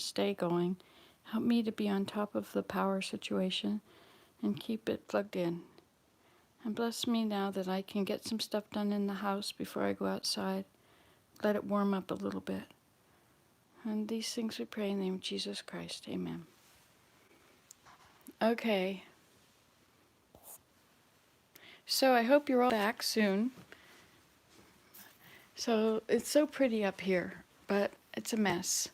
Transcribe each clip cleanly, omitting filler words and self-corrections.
stay going. Help me to be on top of the power situation and keep it plugged in. And bless me now that I can get some stuff done in the house before I go outside. Let it warm up a little bit. And these things we pray in the name of Jesus Christ. Amen. Okay. So I hope you're all back soon. So it's so pretty up here, but it's a mess.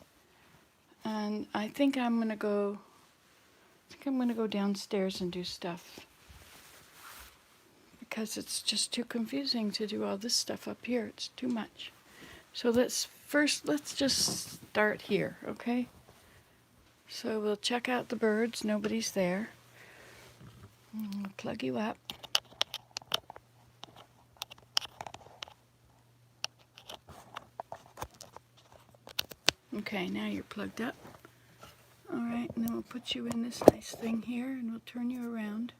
And I think I'm gonna go downstairs and do stuff, because it's just too confusing to do all this stuff up here. It's too much. So let's just start here, okay? So we'll check out the birds. Nobody's there. I'll plug you up. Okay, now you're plugged up. All right, and then we'll put you in this nice thing here, and we'll turn you around.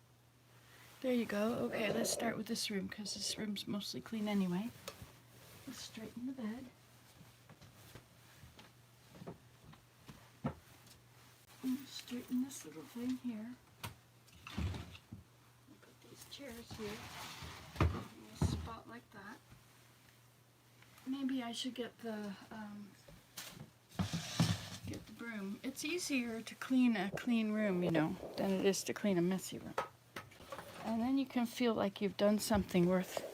There you go. Okay, let's start with this room, because this room's mostly clean anyway. Let's straighten the bed. And straighten this little thing here. Put these chairs here in a spot like that. Maybe I should get the broom. It's easier to clean a clean room, you know, than it is to clean a messy room. And then you can feel like you've done something worth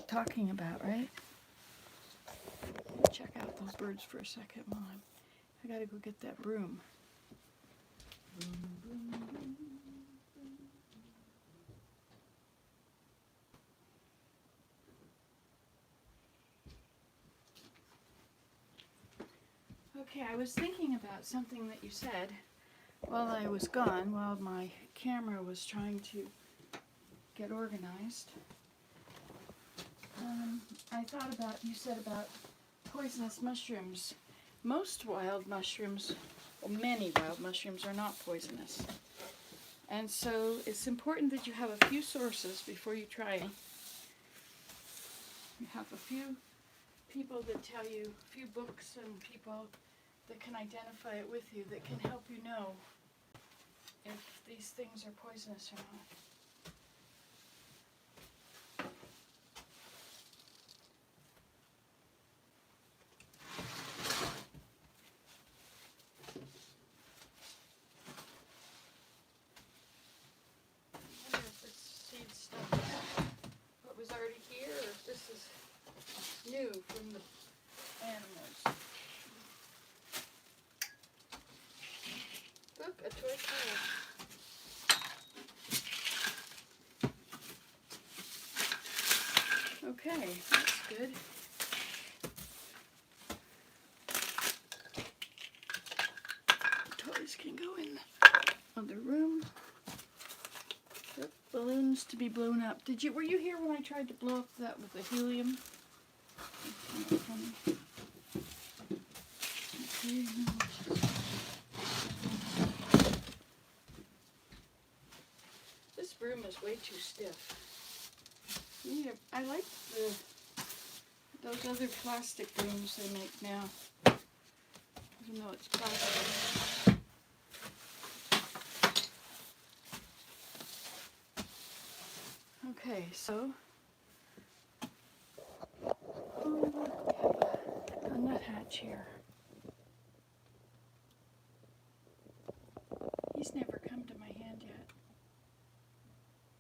talking about, right? Check out those birds for a second while I gotta go get that broom. Broom, broom, broom, broom. Okay, I was thinking about something that you said while I was gone, while my camera was trying to get organized. I thought about, you said about poisonous mushrooms. Most wild mushrooms, well, many wild mushrooms are not poisonous. And so it's important that you have a few sources before you try it. You have a few people that tell you, a few books and people that can identify it with you, that can help you know if these things are poisonous or not. I wonder if this seed stuff is what was already here, or if this is new from the animals. Look, a toy car. Okay, that's good. Toys can go in the other room. Yep, balloons to be blown up. Were you here when I tried to blow up that with the helium? Okay. This broom is way too stiff. I like those other plastic brooms they make now, even though it's plastic. Okay, so we have a nuthatch here. He's never come to my hand yet.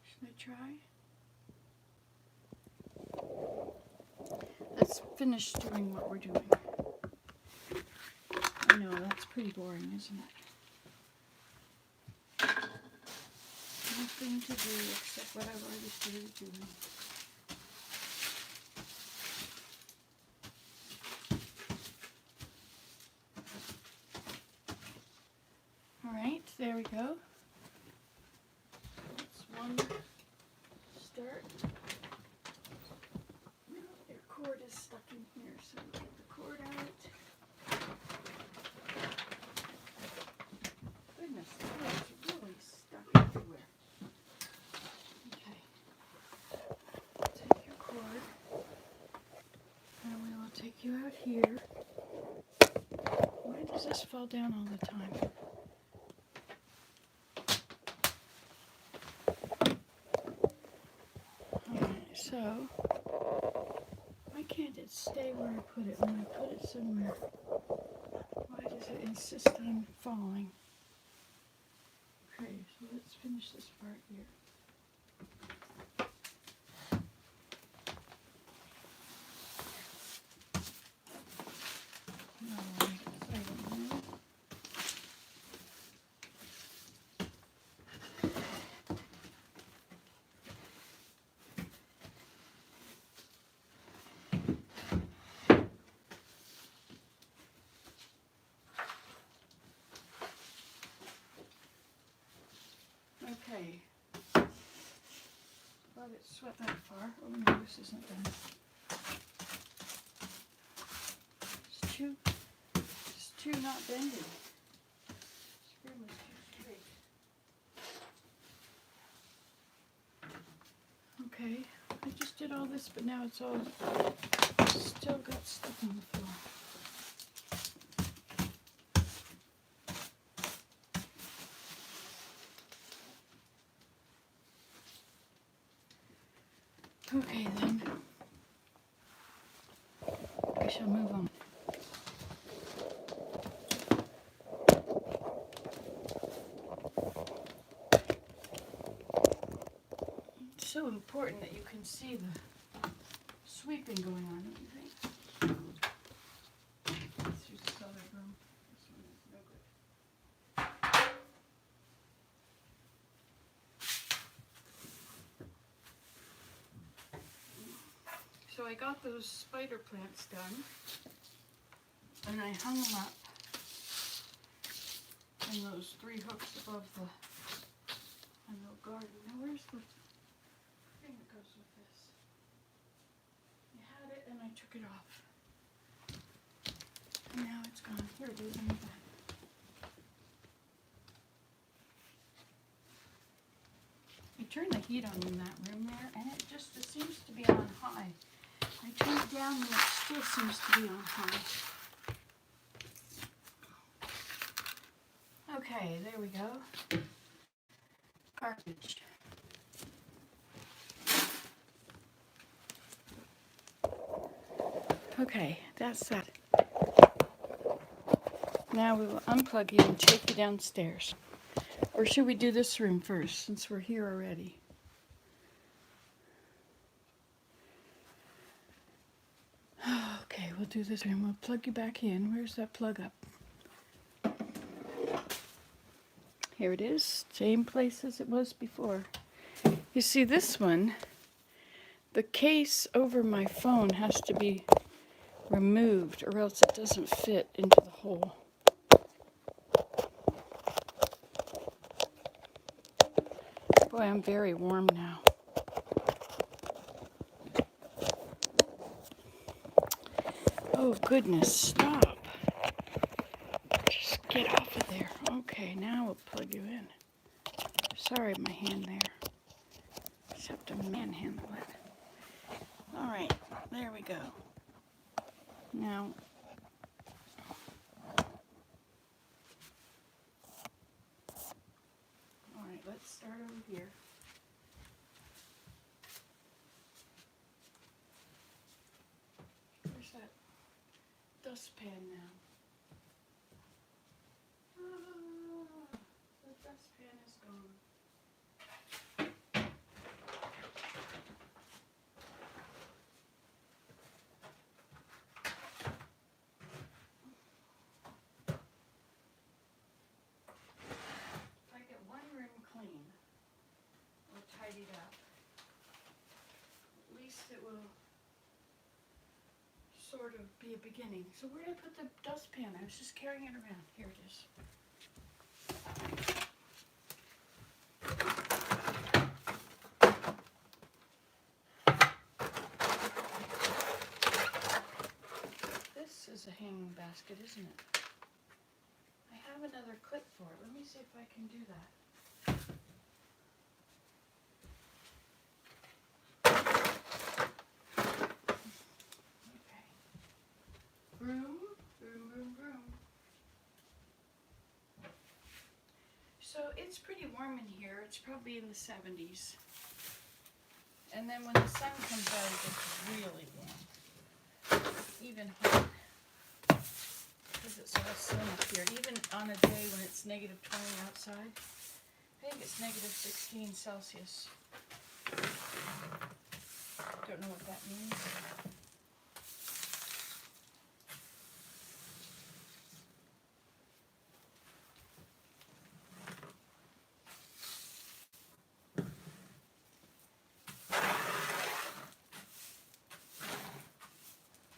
Should I try? Let's finish doing what we're doing. I know, that's pretty boring, isn't it? Nothing to do except what I've already started doing. Alright, there we go. That's one start. Your cord is stuck in here, so get the cord out. Goodness, the cords are really stuck everywhere. Okay. Take your cord, and we will take you out here. Why does this fall down all the time? Alright, so why can't it stay where I put it when I put it somewhere? Why does it insist on falling? Okay, so let's finish this part here. Okay. Let it sweat that far. Oh no, this isn't done. It's too not bendy. Screw was too straight. Okay, I just did all this, but now it's all still got stuff on the floor. Okay then, I shall move on. It's so important that you can see the sweeping going on, don't you think? Let's use this other broom. This one is no good. So I got those spider plants done, and I hung them up in those 3 hooks above the little garden. Now where's the thing that goes with this? I had it and I took it off. And now it's gone. Here it is in the back. I turned the heat on in that room there, and it seems to be on high. I turn it down and it still seems to be on high. Okay, there we go. Garbage. Okay, that's that. Now we will unplug you and take you downstairs. Or should we do this room first, since we're here already? Okay, we'll do this room. We'll plug you back in. Where's that plug up? Here it is. Same place as it was before. You see, this one, the case over my phone has to be removed, or else it doesn't fit into the hole. Boy, I'm very warm now. Oh goodness, stop. Just get off of there. Okay, now we'll plug you in. Sorry, my hand there. Just have to manhandle it. Alright, there we go. Now, alright, let's start over here. Where's that dustpan now? The dustpan is gone. If I get one room clean or tidied up, at least it will sort of be a beginning. So where did I put the dustpan? I was just carrying it around. Here it is. This is a hanging basket, isn't it? I have another clip for it. Let me see if I can do that. Okay. Broom, broom, broom, broom. So it's pretty warm in here. It's probably in the 70s. And then when the sun comes out, it gets really warm. Even hot. Because it's all sun up here. Even on a day when it's -20 outside. I think it's -16 Celsius. Don't know what that means.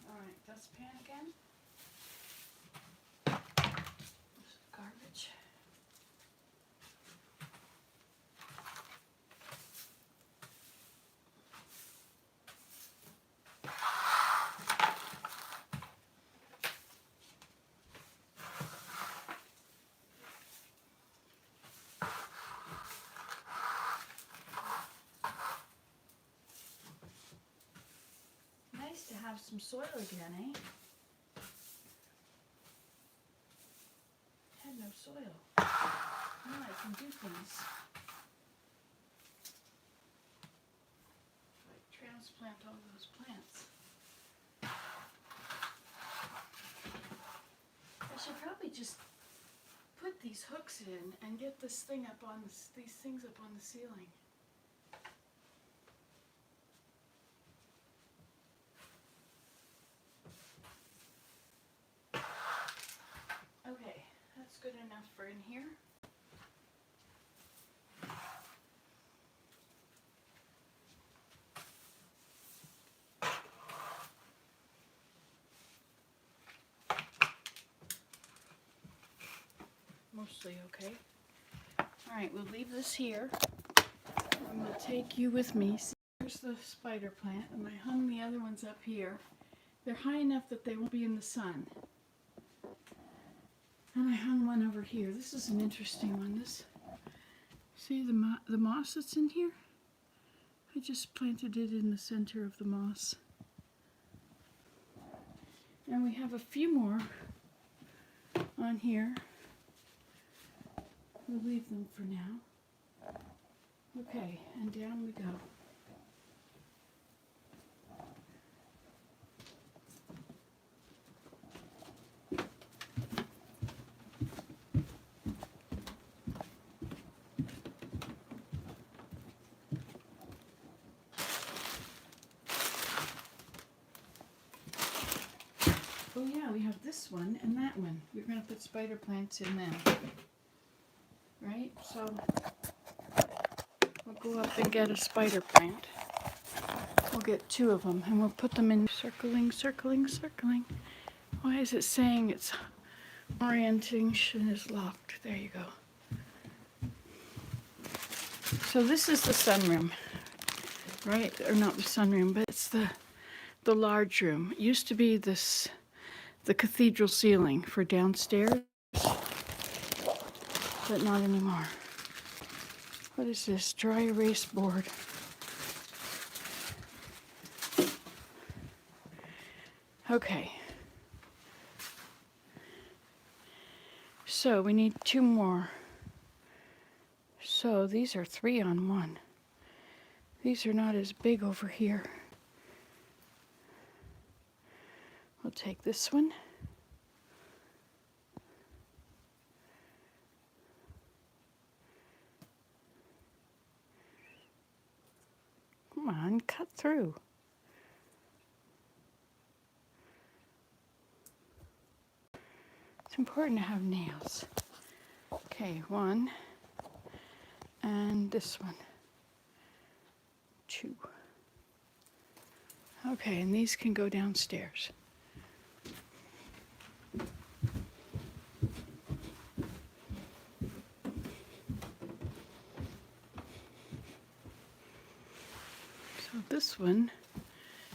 Alright, dustpan again. There's garbage. Nice to have some soil again, eh? Had no soil. Now I can do things. Like transplant all those plants. I should probably just put these hooks in and get this thing up on these things up on the ceiling. Okay, that's good enough for in here. Mostly okay. Alright, we'll leave this here. I'm going to take you with me. Here's the spider plant, and I hung the other ones up here. They're high enough that they won't be in the sun. And I hung one over here. This is an interesting one. See the moss that's in here? I just planted it in the center of the moss. And we have a few more on here. We'll leave them for now. Okay, and down we go. Oh yeah, we have this one and that one. We're going to put spider plants in them. Right? So we'll go up and get a spider plant. We'll get 2 of them and we'll put them in circling, circling, circling. Why is it saying it's orientation is locked? There you go. So this is the sunroom, right? Or not the sunroom, but it's the large room. It used to be the cathedral ceiling for downstairs, but not anymore. What is this? Dry erase board. Okay. So we need 2 more. So these are 3 on 1. These are not as big over here. We'll take this one. Come on, cut through. It's important to have nails. Okay, 1. And this one. 2. Okay, and these can go downstairs. So this one,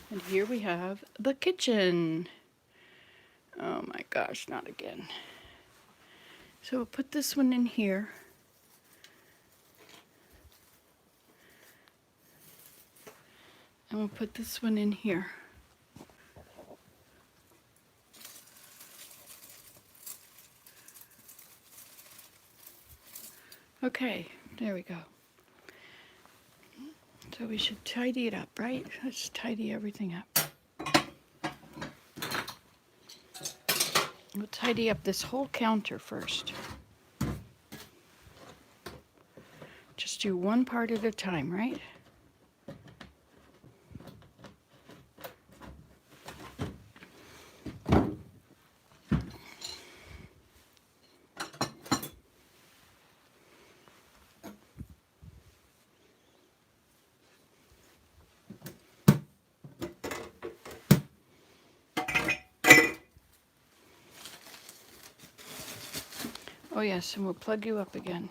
and here we have the kitchen. Oh my gosh, not again. So we'll put this one in here. And we'll put this one in here. Okay, there we go. So we should tidy it up, right? Let's tidy everything up. We'll tidy up this whole counter first. Just do one part at a time, right? Oh yes, and we'll plug you up again.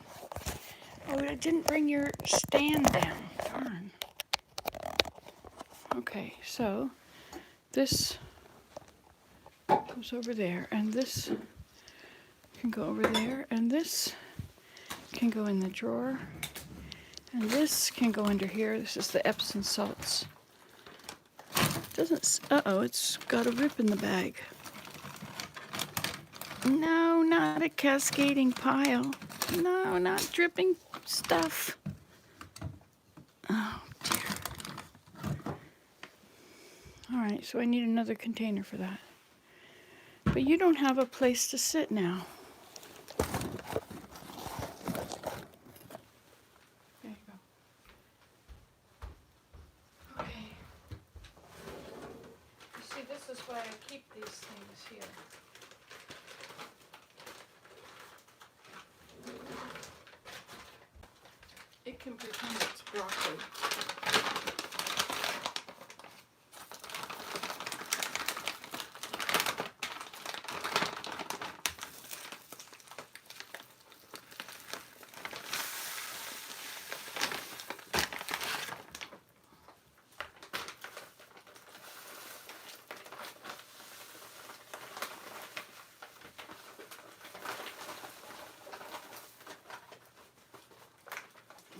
Oh, I didn't bring your stand down. Darn. Okay, so this goes over there, and this can go over there, and this can go in the drawer, and this can go under here. This is the Epsom salts. Doesn't, uh-oh, it's got a rip in the bag. No, not a cascading pile. No, not dripping stuff. Oh, dear. All right, so I need another container for that. But you don't have a place to sit now. There you go. Okay. You see, this is why I keep these things here. It can pretend it's broccoli.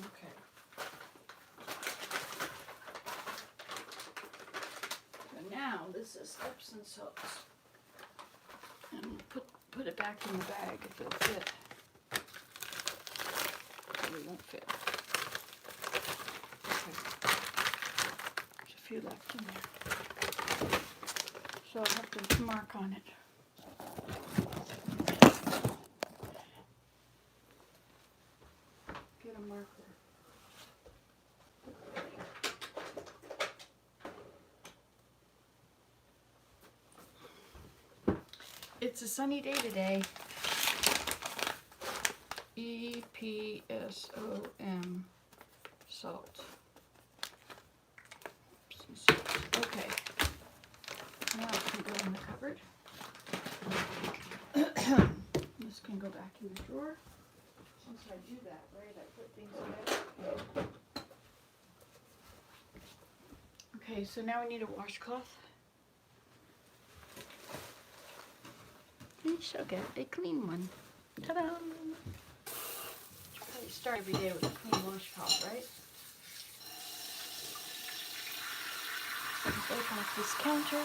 Okay. So now this is Epsom salts. And we'll put it back in the bag if it'll fit. Probably won't fit. Okay. There's a few left in there. So I'll have to mark on it. Get a marker. It's a sunny day today. EPSOM salt. Okay. Now it can go in the cupboard. This can go back in the drawer. Since I do that, right, I put things in there. Okay, so now we need a washcloth. You shall get a clean one. Ta-da! You start every day with a clean washcloth, right? Open up this counter.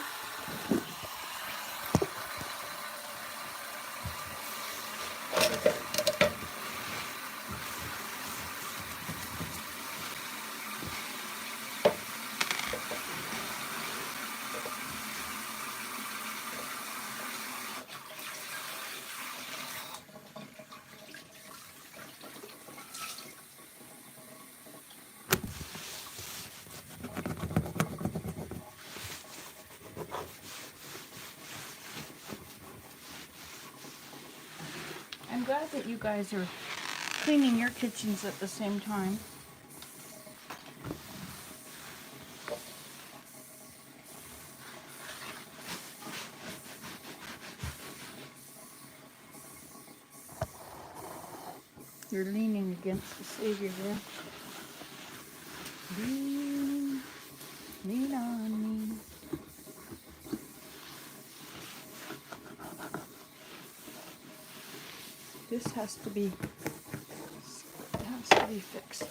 I'm glad that you guys are cleaning your kitchens at the same time. You're leaning against the Savior there. Lean on me. This has to be fixed.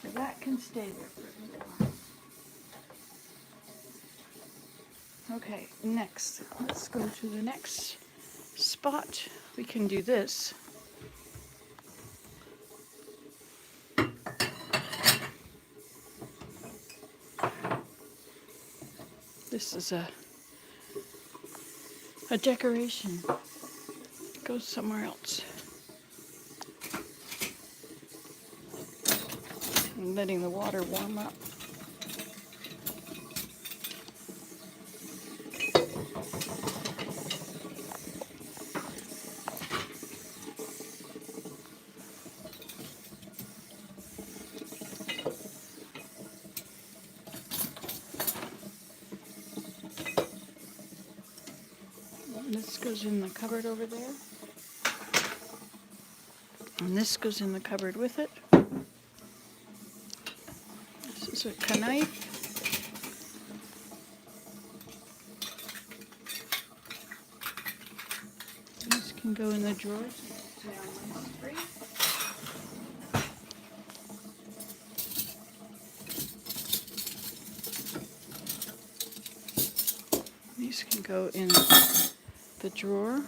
So that can stay there for a minute. Okay, next, let's go to the next spot. We can do this. This is a decoration. It goes somewhere else. I'm letting the water warm up. This goes in the cupboard over there. And this goes in the cupboard with it. This is a knife. This can go in the drawers. It's now nice free. These can go in the drawer.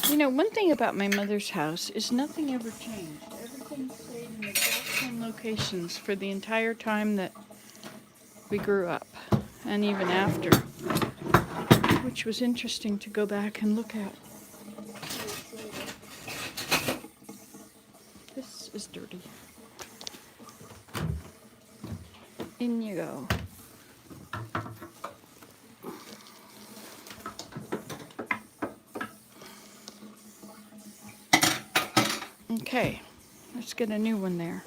You know, one thing about my mother's house is nothing ever changed. Everything stayed in the exact same locations for the entire time that we grew up, and even after, which was interesting to go back and look at. This is dirty. In you go. Okay, let's get a new one there.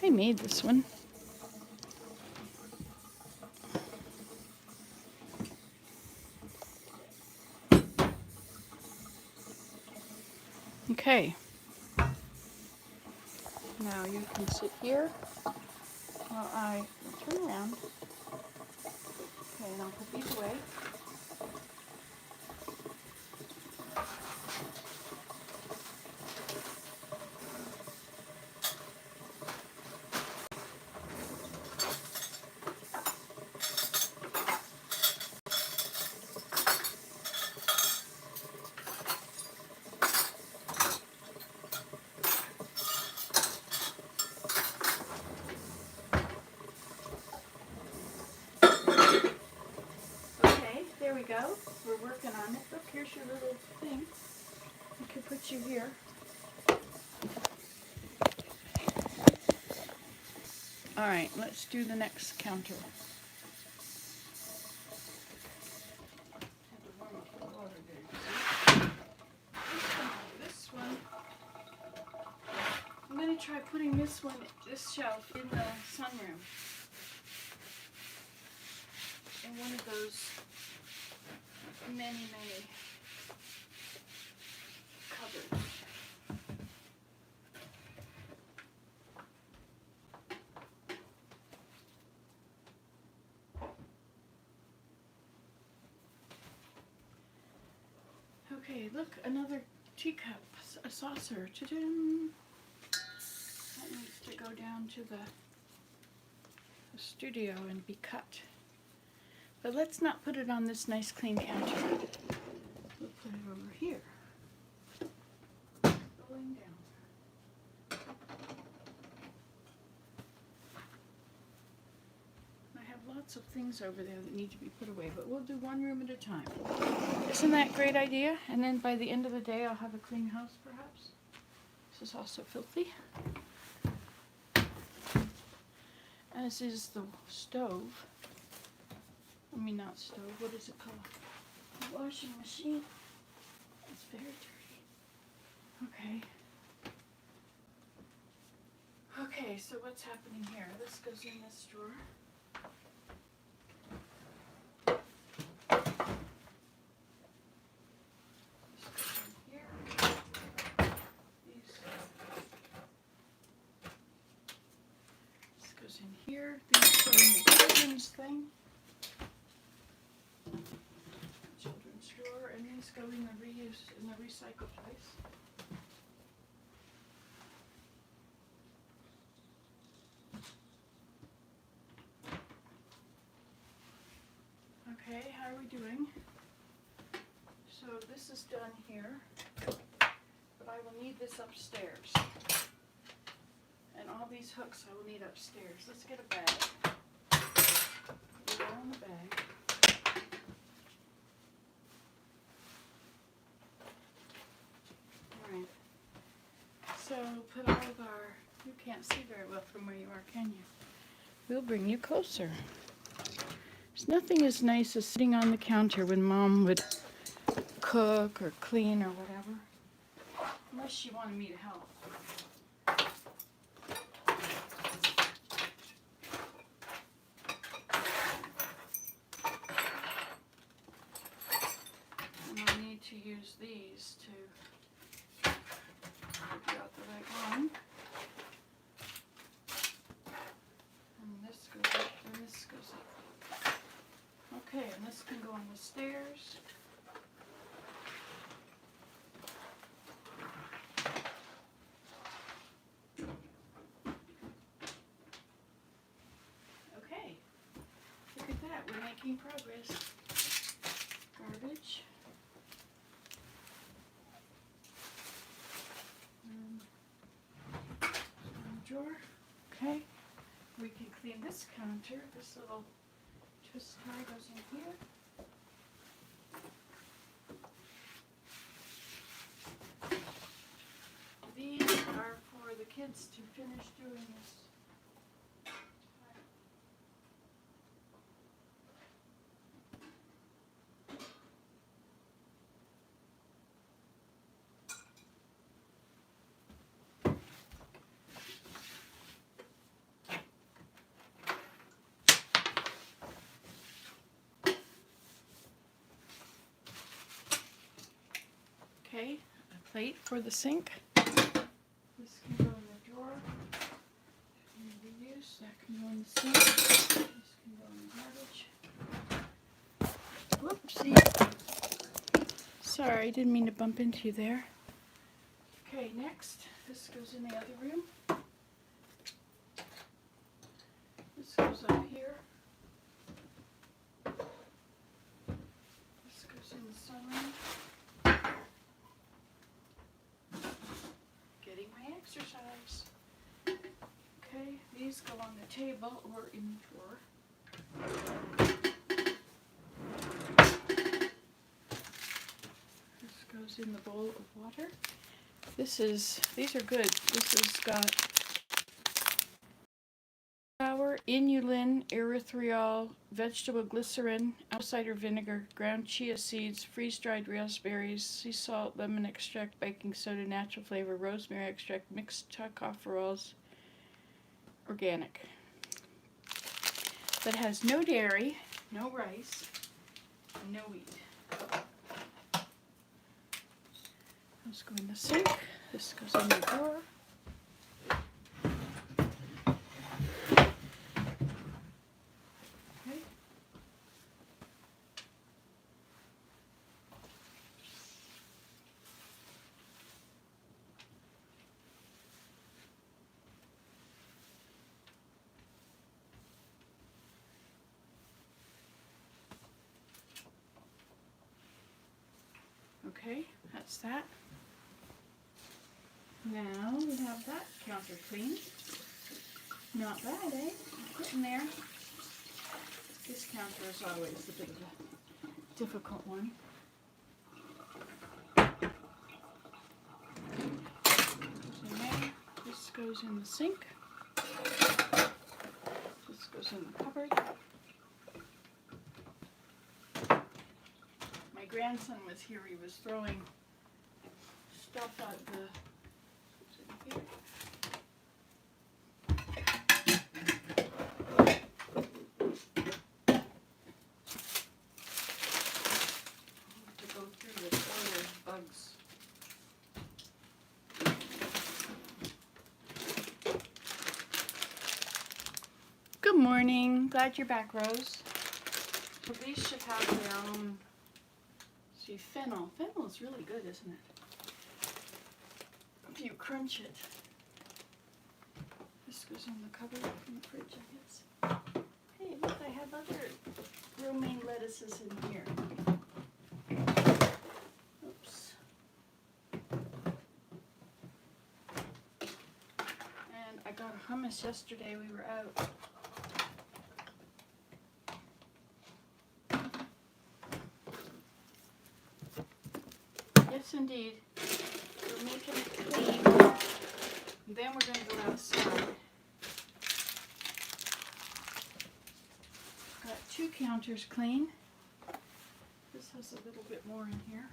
I made this one. Okay. Now you can sit here while I turn around. Okay, and I'll put these away. There we go. We're working on it. Look, here's your little thing. I can put you here. All right, let's do the next counter. This one, I'm going to try putting this shelf in the sunroom. In one of those many cupboards. Okay, look, another teacup, a saucer. Ta-da! That needs to go down to the studio and be cut. But let's not put it on this nice clean counter. We'll put it over here. Going down. I have lots of things over there that need to be put away, but we'll do one room at a time. Isn't that a great idea? And then by the end of the day I'll have a clean house perhaps. This is also filthy. As is the stove. I mean, not stove, what is it called? The washing machine. It's very dirty. Okay. Okay, so what's happening here? This goes in this drawer. This goes in here. This goes in here. These go in the children's thing. Children's drawer, and these go in the recycle place. doing. So this is done here, but I will need this upstairs. And all these hooks I will need upstairs. Let's get a bag. Put it all in the bag. Alright. So put all of our, you can't see very well from where you are, can you? We'll bring you closer. There's nothing as nice as sitting on the counter when Mom would cook or clean or whatever. Unless she wanted me to help. And I'll need to use these to figure out the right one. And this goes up and this goes up. Okay, and this can go on the stairs. Okay, look at that, we're making progress. Garbage. Drawer. Okay, we can clean this counter. This little twist tie goes in here. These are for the kids to finish doing this. Okay, a plate for the sink. This can go in the drawer. Reuse. That can go in the sink. This can go in the garbage. Whoopsie. Sorry, didn't mean to bump into you there. Okay, next, this goes in the other room. This goes up here. This goes in the sunroom. Getting my exercise. Okay, these go on the table or in the drawer. This goes in the bowl of water. These are good. This has got flour, inulin, erythritol, vegetable glycerin, apple cider vinegar, ground chia seeds, freeze-dried raspberries, sea salt, lemon extract, baking soda, natural flavor, rosemary extract, mixed tocopherols, organic. That has no dairy, no rice, no wheat. Those go in the sink. This goes in the drawer. Okay. Okay, that's that. Now we have that counter clean. Not bad, eh? Getting there. This counter is always a bit of a difficult one. So now this goes in the sink. This goes in the cupboard. My grandson was here. He was throwing stuff out the here. To go through this, oh, there's bugs. Good morning. Glad you're back, Rose. So these should have their own. See, fennel. Fennel is really good, isn't it? If you crunch it. This goes in the cupboard in the fridge, I guess. Hey, look. I have other romaine lettuces in here. Oops. And I got hummus yesterday. We were out. Yes, indeed. We're making it clean. And then we're going to go outside. Got 2 counters clean. This has a little bit more in here.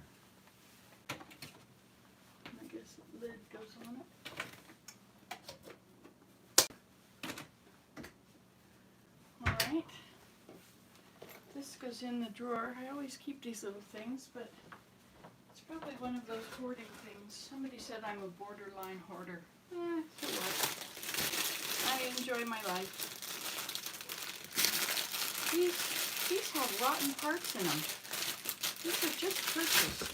I guess the lid goes on it. Alright. This goes in the drawer. I always keep these little things, but it's probably one of those hoarding things. Somebody said I'm a borderline hoarder. So what? I enjoy my life. These have rotten parts in them. These are just purchased.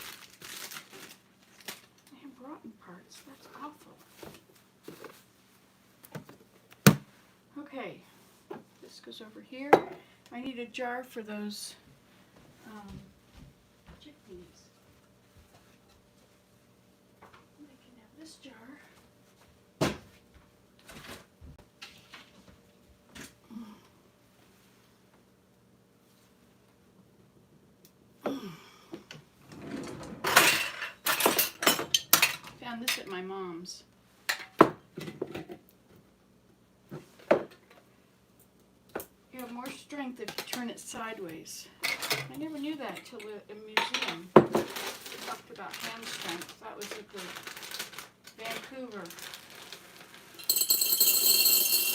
They have rotten parts. That's awful. Okay, this goes over here. I need a jar for those chickpeas. They can have this jar. Found this at my mom's. You have more strength if you turn it sideways. I never knew that till a museum. They talked about hand strength. That was at the Vancouver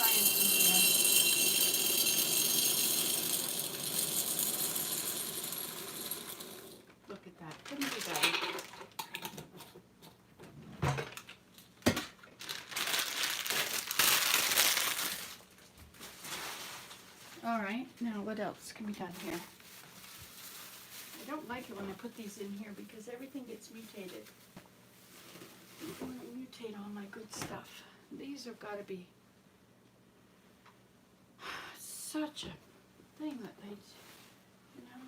Science Museum. Look at that. Couldn't be better. Alright, now what else can be done here? I don't like it when I put these in here because everything gets mutated. I don't want to mutate all my good stuff. These have got to be such a thing that they, you know.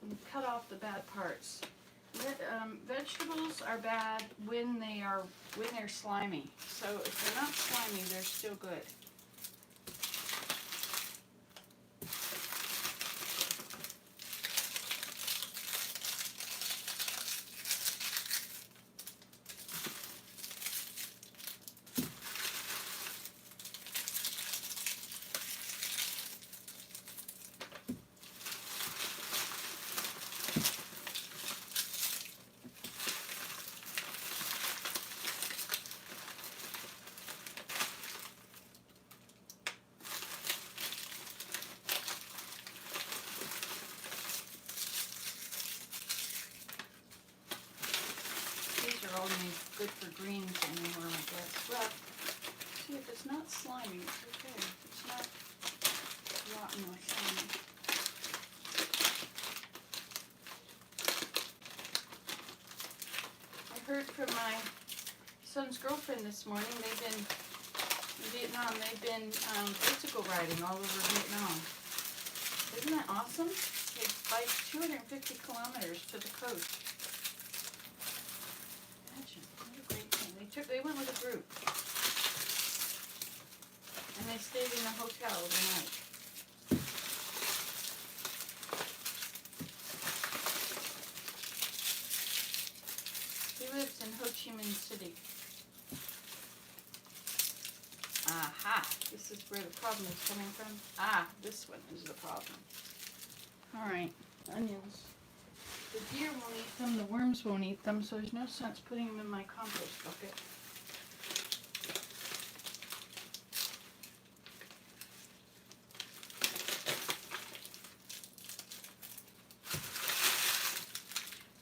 And cut off the bad parts. Vegetables are bad when they're slimy. So if they're not slimy, they're still good. Only good for greens anymore, I guess. Well, see, if it's not slimy, it's okay. It's not rotten or slimy. I heard from my son's girlfriend this morning. They've been in Vietnam. They've been bicycle riding all over Vietnam. Isn't that awesome? They bike 250 kilometers to the coast. They went with a group, and they stayed in a hotel overnight. He lives in Ho Chi Minh City. Aha! This is where the problem is coming from. Ah, this one is the problem. Alright, onions. The deer won't eat them, the worms won't eat them, so there's no sense putting them in my compost bucket.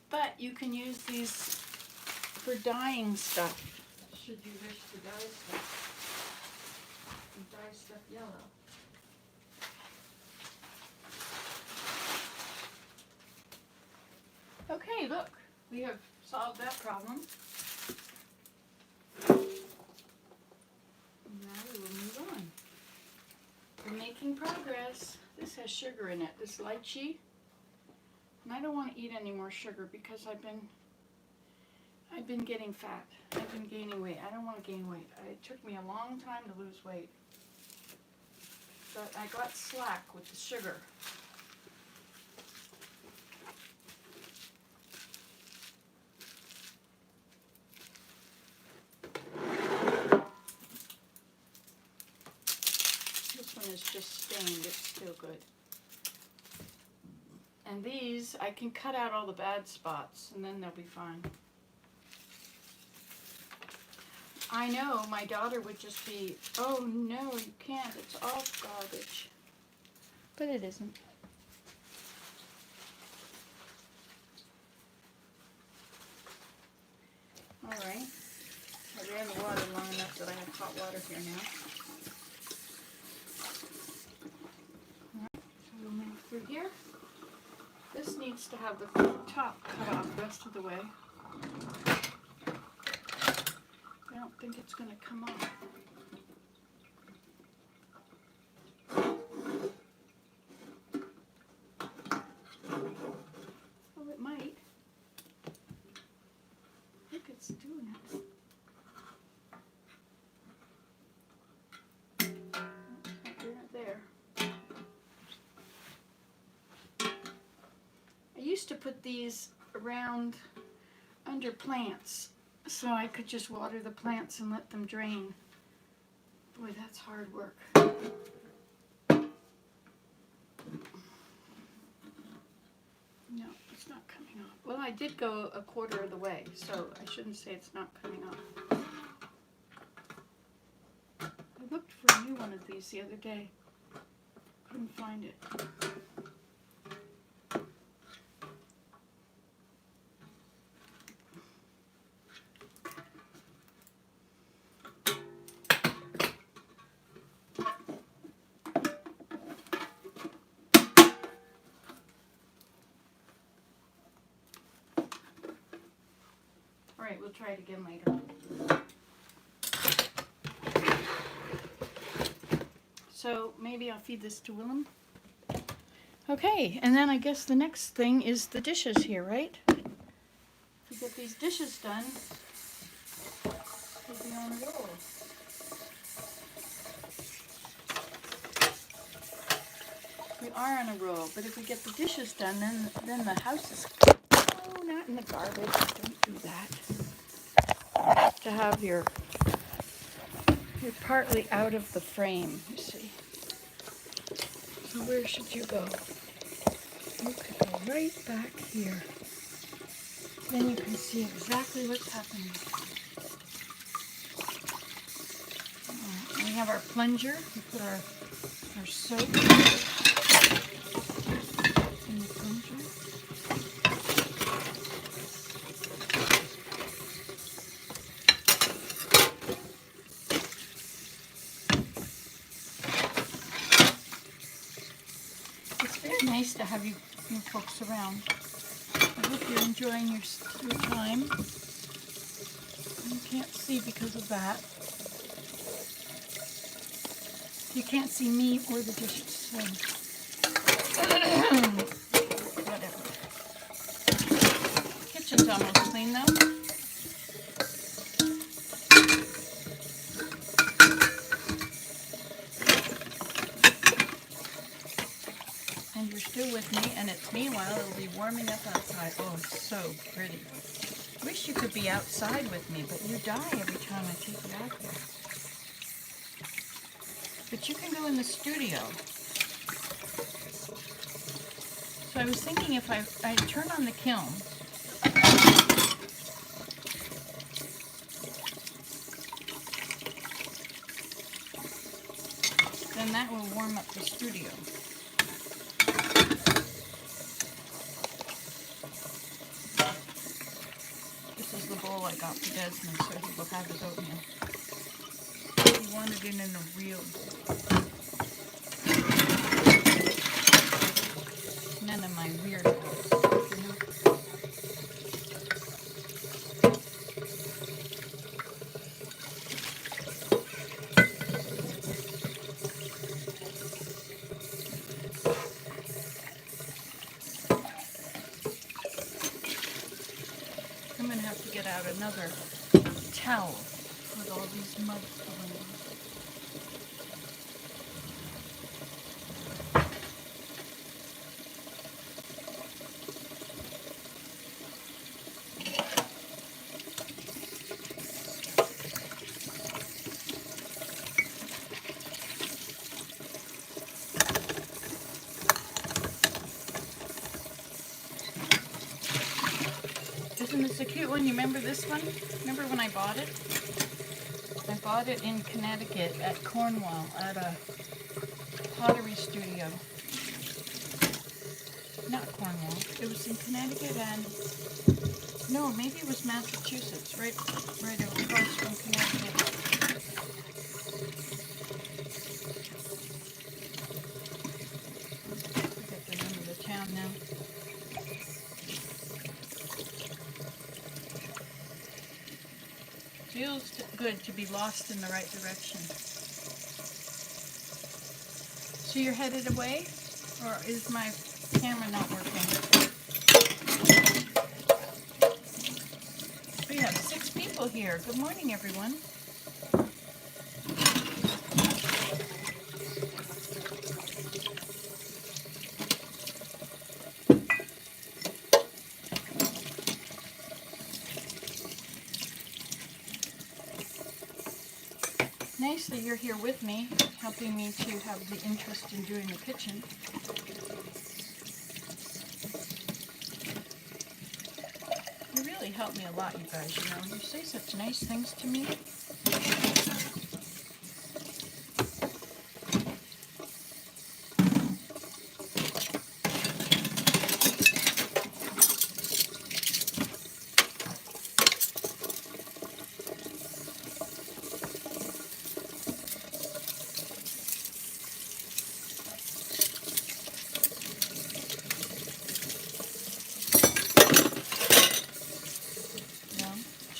But you can use these for dyeing stuff, should you wish to dye stuff. And dye stuff yellow. Okay, look, we have solved that problem. making progress. This has sugar in it, this lychee. And I don't want to eat any more sugar because I've been getting fat. I've been gaining weight. I don't want to gain weight. It took me a long time to lose weight. But I got slack with the sugar. This one is just stained. It's still good. And these, I can cut out all the bad spots and then they'll be fine. I know my daughter would just be, oh no, you can't, it's all garbage. But it isn't. Alright, I ran the water long enough that I have hot water here now. Alright, so we'll move through here. This needs to have the top cut off the rest of the way. I don't think it's going to come off. Well, it might. I think it's doing it. It's not doing it there. I used to put these around under plants so I could just water the plants and let them drain. Boy, that's hard work. No, it's not coming off. Well, I did go a quarter of the way, so I shouldn't say it's not coming off. I looked for a new one of these the other day. Couldn't find it. Alright, we'll try it again later. So maybe I'll feed this to Willem. Okay, and then I guess the next thing is the dishes here, right? To get these dishes done, we'll be on a roll. We are on a roll, but if we get the dishes done, then the house is... Oh, not in the garbage. Don't do that. To have you're partly out of the frame, you see. So where should you go? You could go right back here. Then you can see exactly what's happening. We have our plunger. We put our soap in the plunger. Nice to have you folks around. I hope you're enjoying your time. You can't see because of that. You can't see me or the dishes, so whatever. Kitchen's almost clean though. You're still with me, and meanwhile it'll be warming up outside. Oh, it's so pretty. Wish you could be outside with me, but you die every time I take you out there. But you can go in the studio. So I was thinking if I turn on the kiln, then that will warm up the studio. I got for Desmond so he will have his oatmeal. He wanted it in a real bowl. None of my weird bowls, you know. another towel with all these muds going on. Isn't this a cute one? You remember this one? Remember when I bought it? I bought it in Connecticut at Cornwall at a pottery studio. Not Cornwall. It was in Connecticut and no, maybe it was Massachusetts, right across from Connecticut. I forget the name of the town now. Feels good to be lost in the right direction. So you're headed away? Or is my camera not working? We have 6 people here. Good morning, everyone. Nice that you're here with me, helping me to have the interest in doing the kitchen. You really help me a lot, you guys, you know. You say such nice things to me.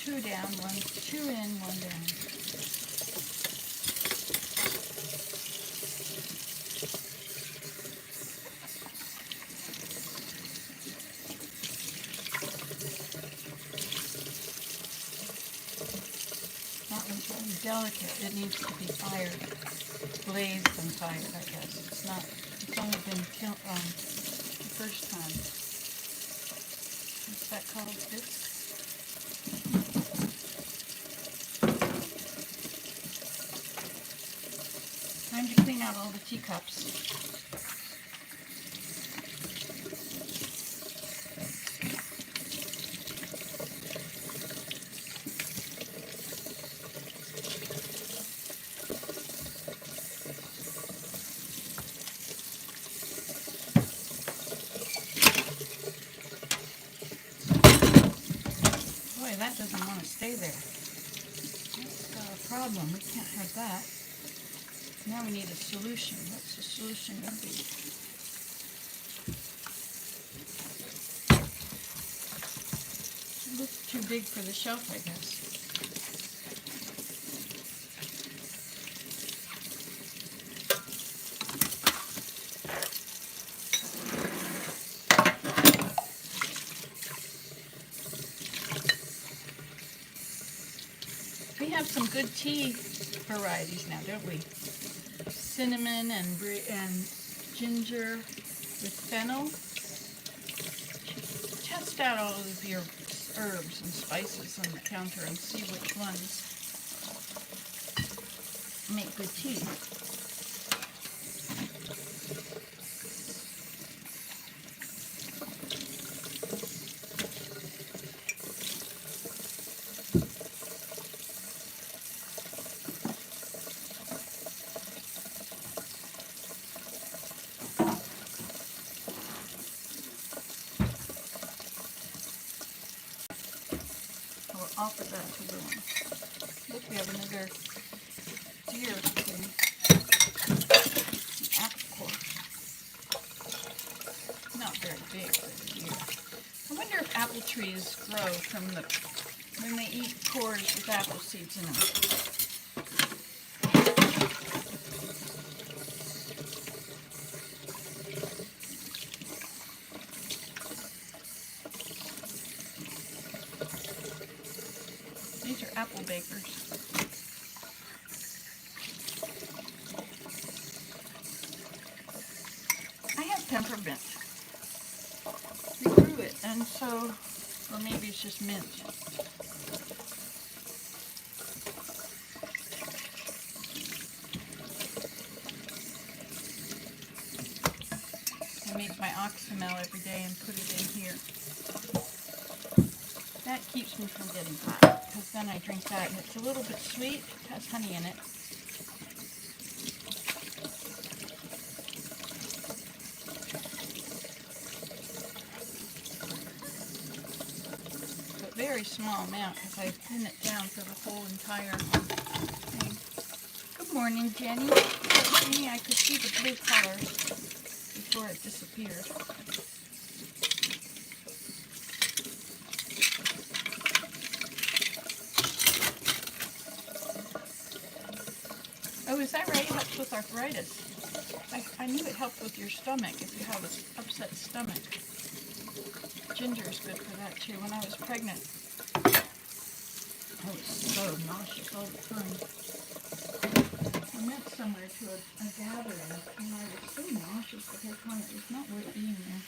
Two down, one, 2 in, 1 down. That one's really delicate. It needs to be fired, glazed and fired, I guess. It's not. It's only been the first time. What's that called? This. Time to clean out all the teacups. Boy, that doesn't want to stay there. That's a problem. We can't have that. Now we need a solution. What's the solution going to be? It looks too big for the shelf, I guess. We have some good tea varieties now, don't we? Cinnamon and ginger with fennel. Test out all of your herbs and spices on the counter and see which ones make good tea. Offer that to ruin. Look, we have another deer thing. An apple core. Not very big for a deer. I wonder if apple trees grow from when they eat cores with apple seeds in them. little bakers. I have peppermint. We grew it, and so, or maybe it's just mint. I make my oxymel every day and put it in here. That keeps me from getting hot, because then I drink that, and it's a little bit sweet. It has honey in it. But very small amount, because I thin it down for the whole entire thing. Good morning, Jenny. Jenny, I could see the blue colors before it disappeared. Oh, is that right? It helps with arthritis. I knew it helped with your stomach if you have an upset stomach. Ginger is good for that too. When I was pregnant, I was so nauseous all the time. I went somewhere to a gathering and I was so nauseous the whole time it was not worth being there.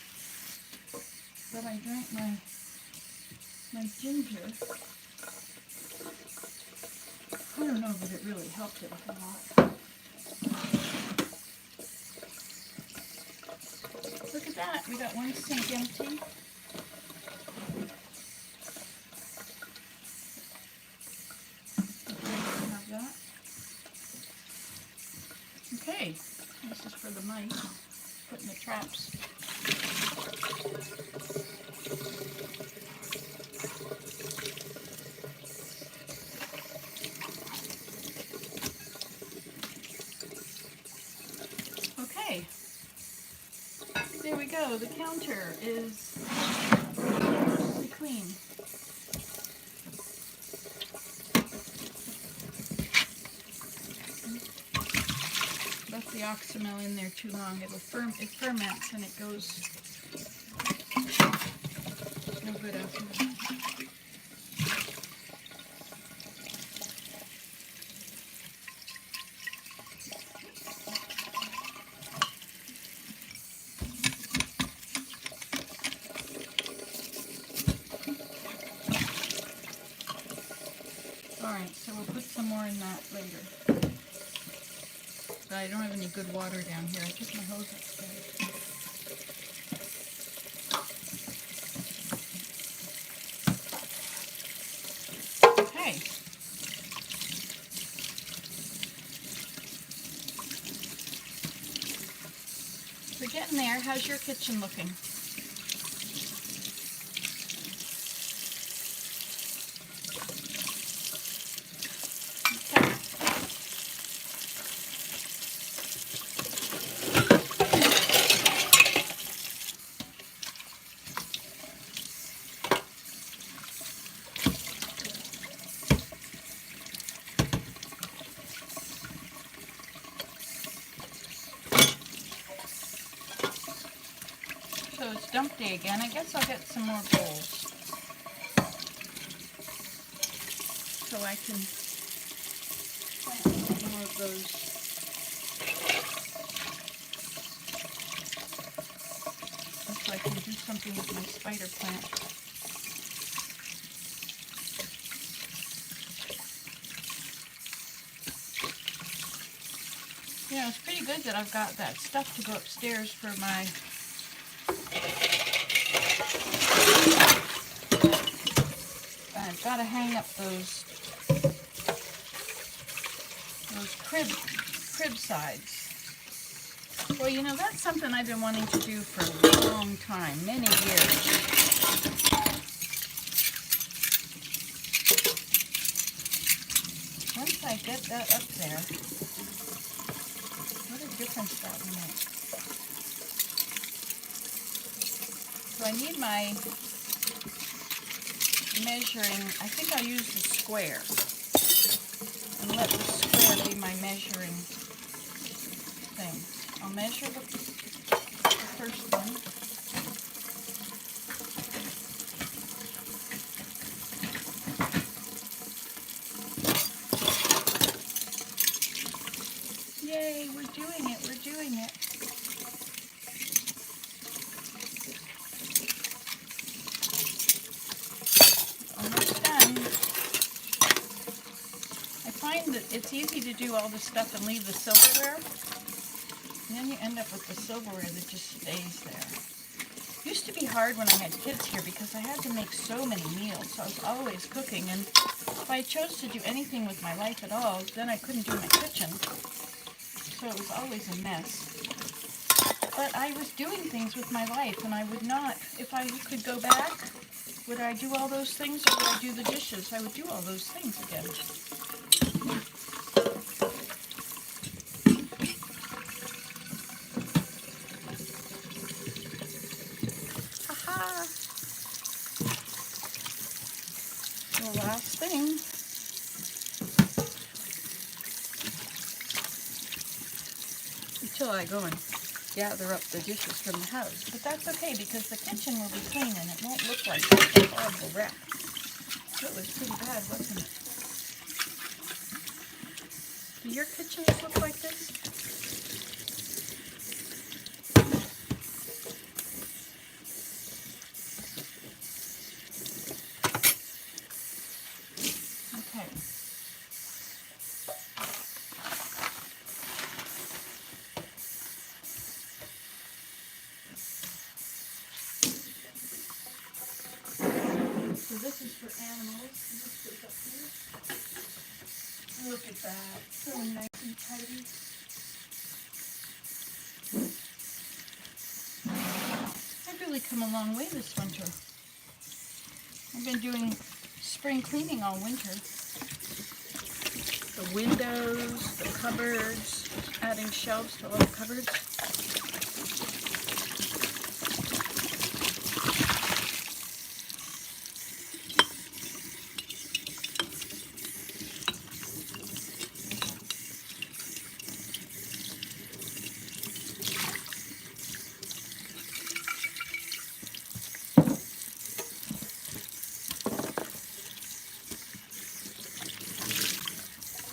But I drank my ginger. I don't know, but it really helped it a whole lot. Look at that, we got one sink empty. Have that. Okay, this is for the mice, putting the traps. Okay, there we go. The counter is mostly clean. Left the oxymel in there too long. It ferments and it goes no good after that. Alright, so we'll put some more in that later. But I don't have any good water down here. I took my hose upstairs. Okay. We're getting there. How's your kitchen looking? So it's dump day again. I guess I'll get some more bowls so I can plant some more of those. So I can do something with my spider plant. You know, it's pretty good that I've got that stuff to go upstairs for my I've got to hang up those crib sides. Well, you know, that's something I've been wanting to do for a long time, many years. Once I get that up there, what a difference that will make. So I need my measuring, I think I'll use the square and let the square be my measuring thing. I'll measure the first one. Almost done. I find that it's easy to do all this stuff and leave the silverware. And then you end up with the silverware that just stays there. It used to be hard when I had kids here because I had to make so many meals. So I was always cooking. And if I chose to do anything with my life at all, then I couldn't do my kitchen. So it was always a mess. But I was doing things with my life, and I would not, if I could go back, would I do all those things, or would I do the dishes? I would do all those things again. Haha! The last thing. Until I go and gather up the dishes from the house. But that's okay because the kitchen will be clean and it won't look like a horrible wreck. It was pretty bad, wasn't it? Do your kitchens look like this? Okay. So this is for animals. This goes up here. Look at that. So nice and tidy. I've really come a long way this winter. I've been doing spring cleaning all winter. The windows, the cupboards, adding shelves to all the cupboards.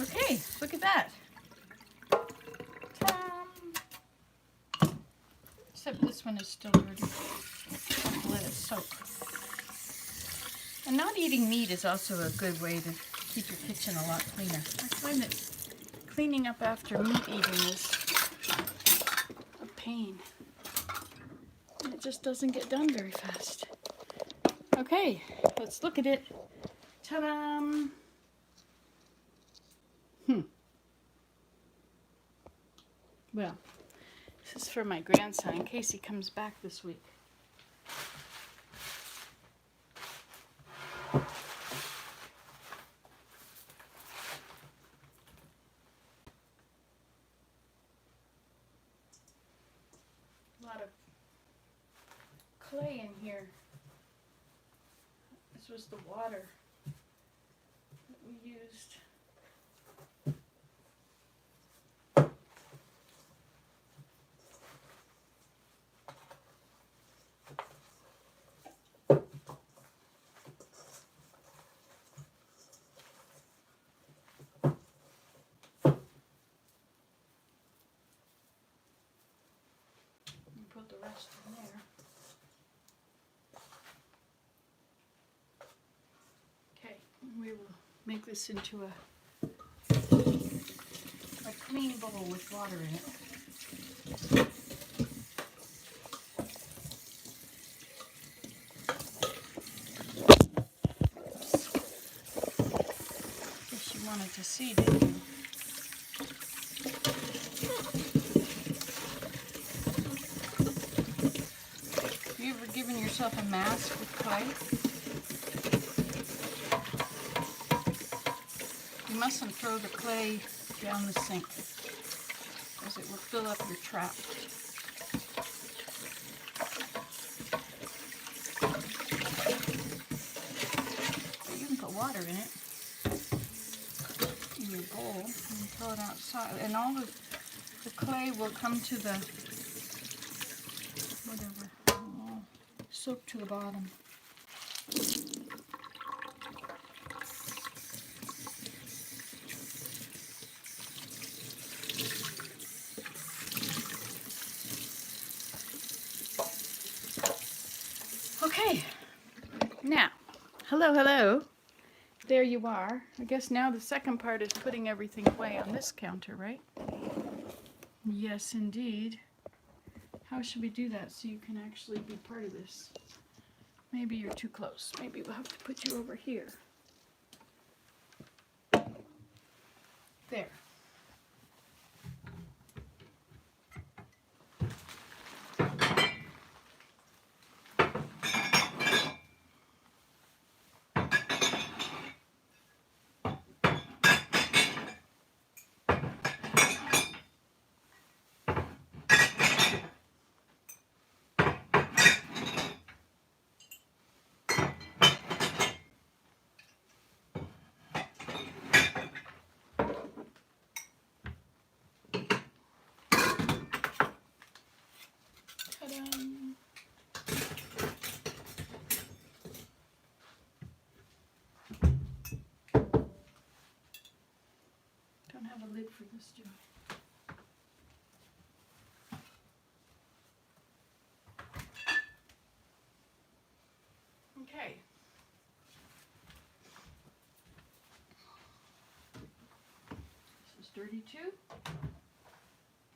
Okay, look at that. Ta-da! Except this one is still dirty. Let it soak. And not eating meat is also a good way to keep your kitchen a lot cleaner. I find that cleaning up after meat eating is a pain. And it just doesn't get done very fast. Okay, let's look at it. Ta-da! Well, this is for my grandson in case he comes back this week. A lot of clay in here. This was the water that we used. Put the rest in there. Okay, we will make this into a clean bowl with water in it. Guess you wanted to see, didn't you? Have you ever given yourself a mask with clay? You mustn't throw the clay down the sink because it will fill up your trap. But you can put water in it, in your bowl, and throw it outside. And all the clay will come to the, whatever, soak to the bottom. Hello, hello. There you are. I guess now the second part is putting everything away on this counter, right? Yes, indeed. How should we do that so you can actually be part of this? Maybe you're too close. Maybe we'll have to put you over here. There. Ta-da. Don't have a lid for this, do I? Okay. This is dirty too.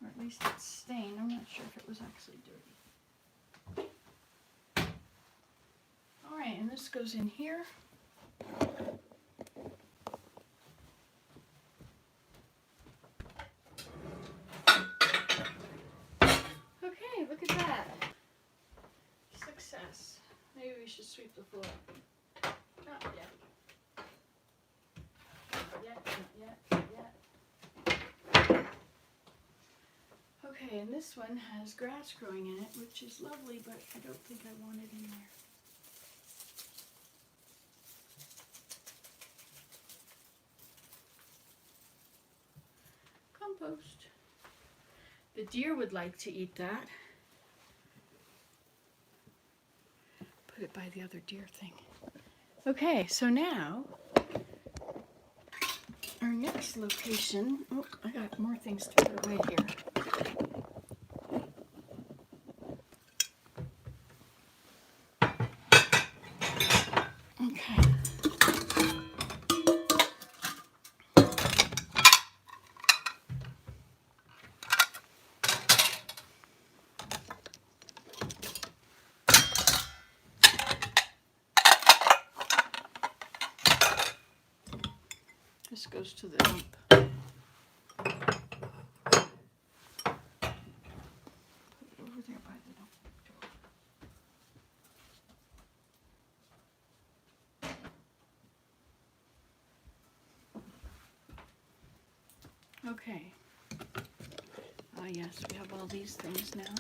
Or at least it's stained. I'm not sure if it was actually dirty. Alright, and this goes in here. Okay, look at that. Success. Maybe we should sweep the floor. Not yet. Not yet, not yet, not yet. Okay, and this one has grass growing in it, which is lovely, but I don't think I want it in there. Compost. The deer would like to eat that. Put it by the other deer thing. Okay, so now our next location. Oh, I got more things to put away here. Okay. This goes to the dump. Put it over there by the dump door. Okay. Ah, yes, we have all these things now.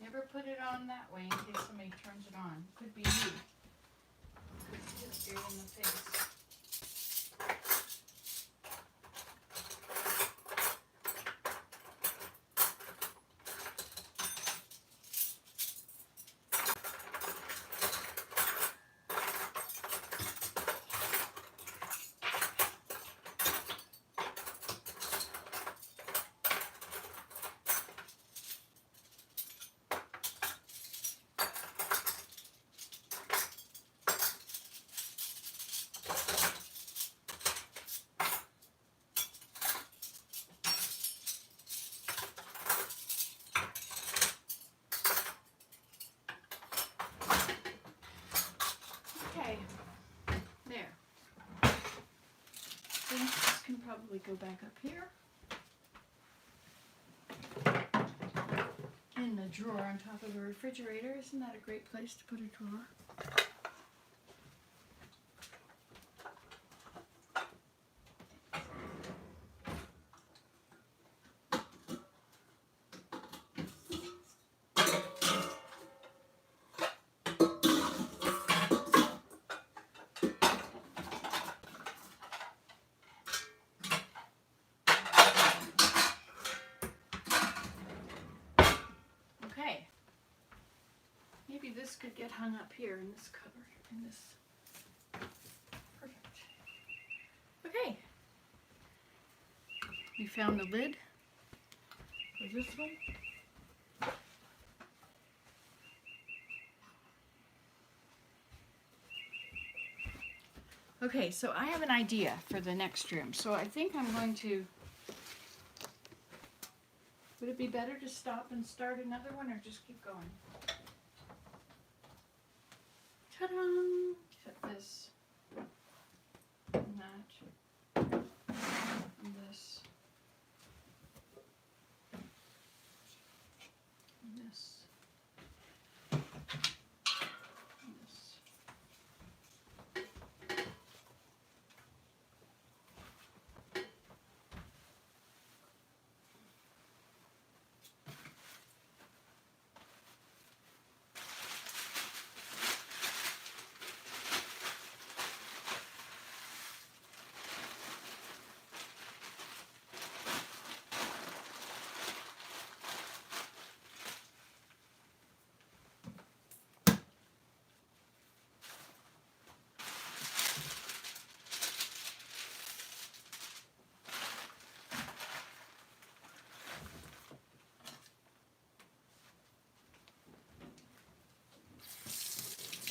Never put it on that way in case somebody turns it on. Could be you. Could hit you in the face. probably go back up here. In the drawer on top of the refrigerator. Isn't that a great place to put a drawer? Okay. Maybe this could get hung up here in this cover, in this. Perfect. Okay. We found the lid for this one. Okay, so I have an idea for the next room. So I think I'm going to, would it be better to stop and start another one or just keep going? Ta-da! Set this and that and this and this and this.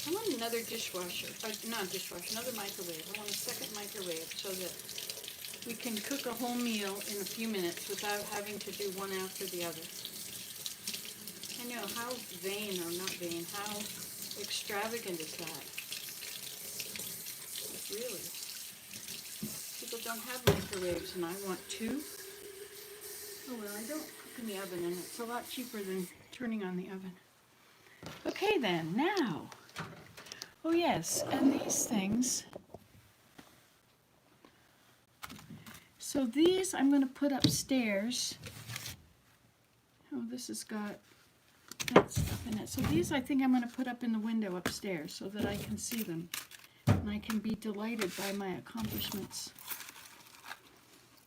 I want another dishwasher, not dishwasher, another microwave. I want a second microwave so that we can cook a whole meal in a few minutes without having to do one after the other. I know, how vain, or not vain, how extravagant is that? Like, really? People don't have microwaves and I want two? Oh well, I don't cook in the oven and it's a lot cheaper than turning on the oven. Okay then, now. Oh yes, and these things. So these I'm going to put upstairs. Oh, this has got that stuff in it. So these I think I'm going to put up in the window upstairs so that I can see them. And I can be delighted by my accomplishments.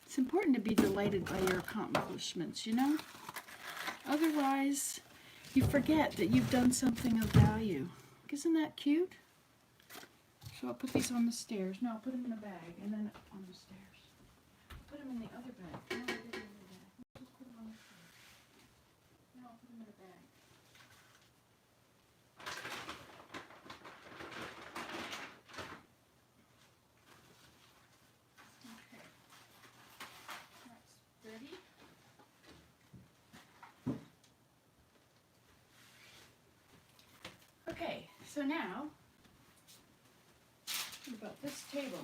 It's important to be delighted by your accomplishments, you know? Otherwise, you forget that you've done something of value. Isn't that cute? So I'll put these on the stairs. No, I'll put them in a bag and then on the stairs. Put them in the other bag. No, I didn't in the bag. Just put them on the stairs. No, I'll put them in a bag. Okay. That's ready. Okay, so now, what about this table?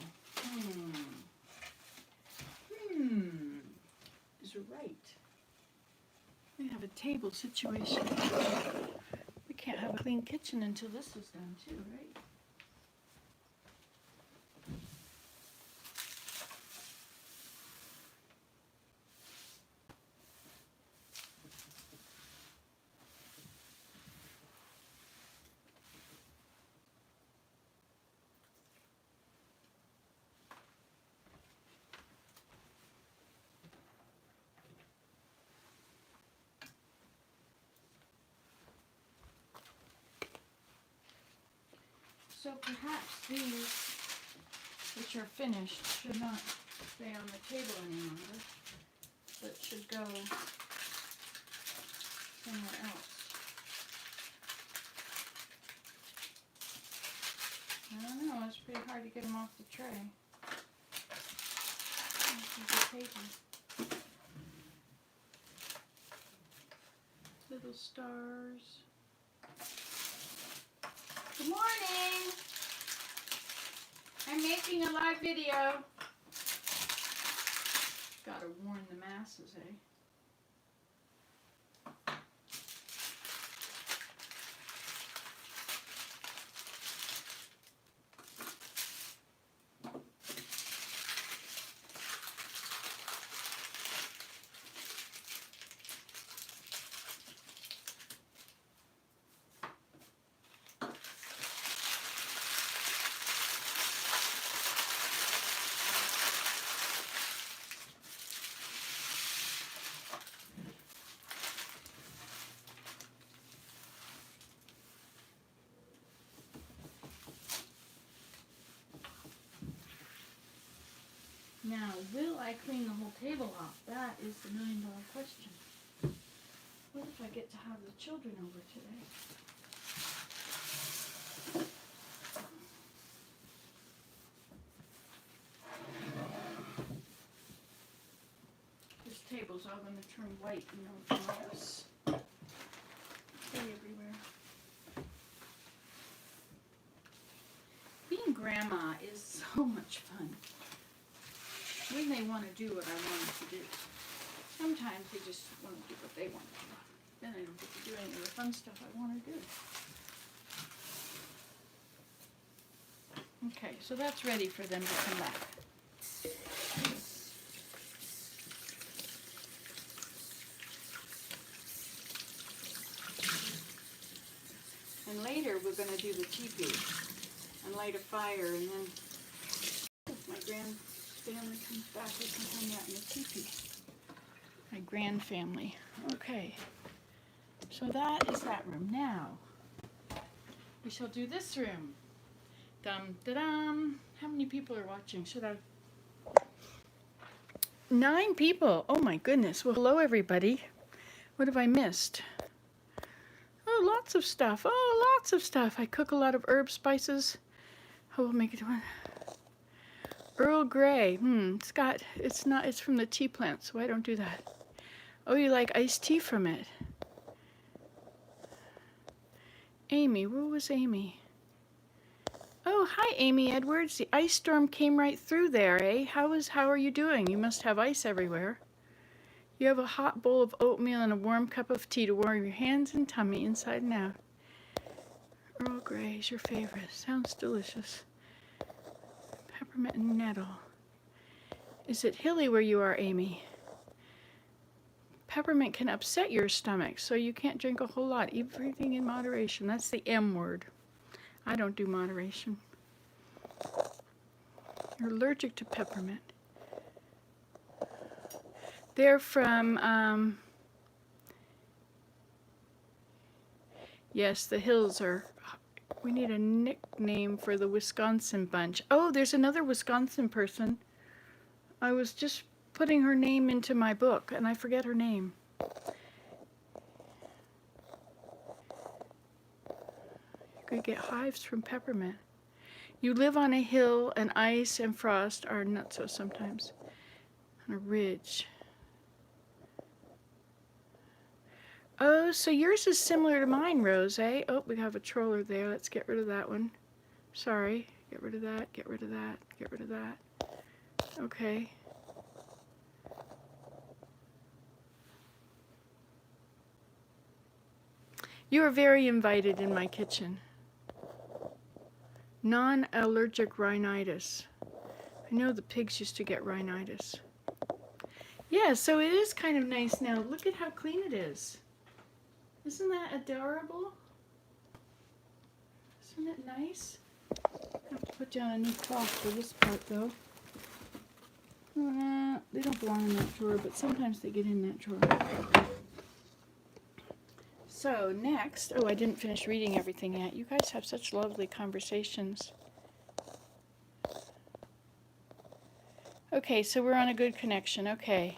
Is right. We have a table situation. We can't have a clean kitchen until this is done too, right? So perhaps these, which are finished, should not stay on the table any longer, but should go somewhere else. I don't know, it's pretty hard to get them off the tray. This is the paper. Little stars. Good morning! I'm making a live video. Gotta warn the masses, eh? Now, will I clean the whole table off? That is the million-dollar question. What if I get to have the children over today? This table's all going to turn white, you know, from this. Everywhere. Being grandma is so much fun. When they want to do what I want them to do. Sometimes they just want to do what they want to do. Then I don't get to do any of the fun stuff I want to do. Okay, so that's ready for them to come back. And later we're going to do the teepee and light a fire, and then if my family comes back, we can hang out in the teepee. My grand family. Okay. So that is that room. Now, we shall do this room. Dum da dum. How many people are watching? Should I? 9 people. Oh my goodness. Well, hello everybody. What have I missed? Oh, lots of stuff. Oh, lots of stuff. I cook a lot of herb spices. How will make it one? Earl Grey. It's from the tea plant, so I don't do that. Oh, you like iced tea from it? Amy, where was Amy? Oh, hi, Amy Edwards. The ice storm came right through there, eh? How are you doing? You must have ice everywhere. You have a hot bowl of oatmeal and a warm cup of tea to warm your hands and tummy inside and out. Earl Grey is your favorite. Sounds delicious. Peppermint and nettle. Is it hilly where you are, Amy? Peppermint can upset your stomach, so you can't drink a whole lot. Everything in moderation. That's the M word. I don't do moderation. You're allergic to peppermint. They're from, yes, the hills are, we need a nickname for the Wisconsin bunch. Oh, there's another Wisconsin person. I was just putting her name into my book, and I forget her name. You could get hives from peppermint. You live on a hill, and ice and frost are not so sometimes. On a ridge. Oh, so yours is similar to mine, Rose, eh? Oh, we have a troller there. Let's get rid of that one. Sorry. Get rid of that, get rid of that, get rid of that. Okay. You are very invited in my kitchen. Non-allergic rhinitis. I know the pigs used to get rhinitis. Yeah, so it is kind of nice now. Look at how clean it is. Isn't that adorable? Isn't it nice? I have to put down a new cloth for this part though. They don't belong in that drawer, but sometimes they get in that drawer. So next, oh, I didn't finish reading everything yet. You guys have such lovely conversations. Okay, so we're on a good connection. Okay.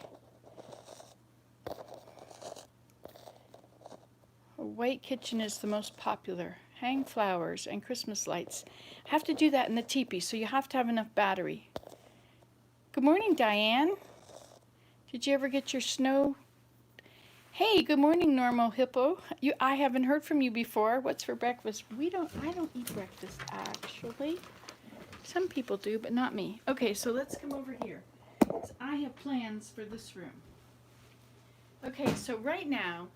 A white kitchen is the most popular. Hang flowers and Christmas lights. I have to do that in the teepee, so you have to have enough battery. Good morning, Diane. Did you ever get your snow? Hey, good morning, Normal Hippo. I haven't heard from you before. What's for breakfast? I don't eat breakfast, actually. Some people do, but not me. Okay, so let's come over here. So I have plans for this room. Okay, so right now,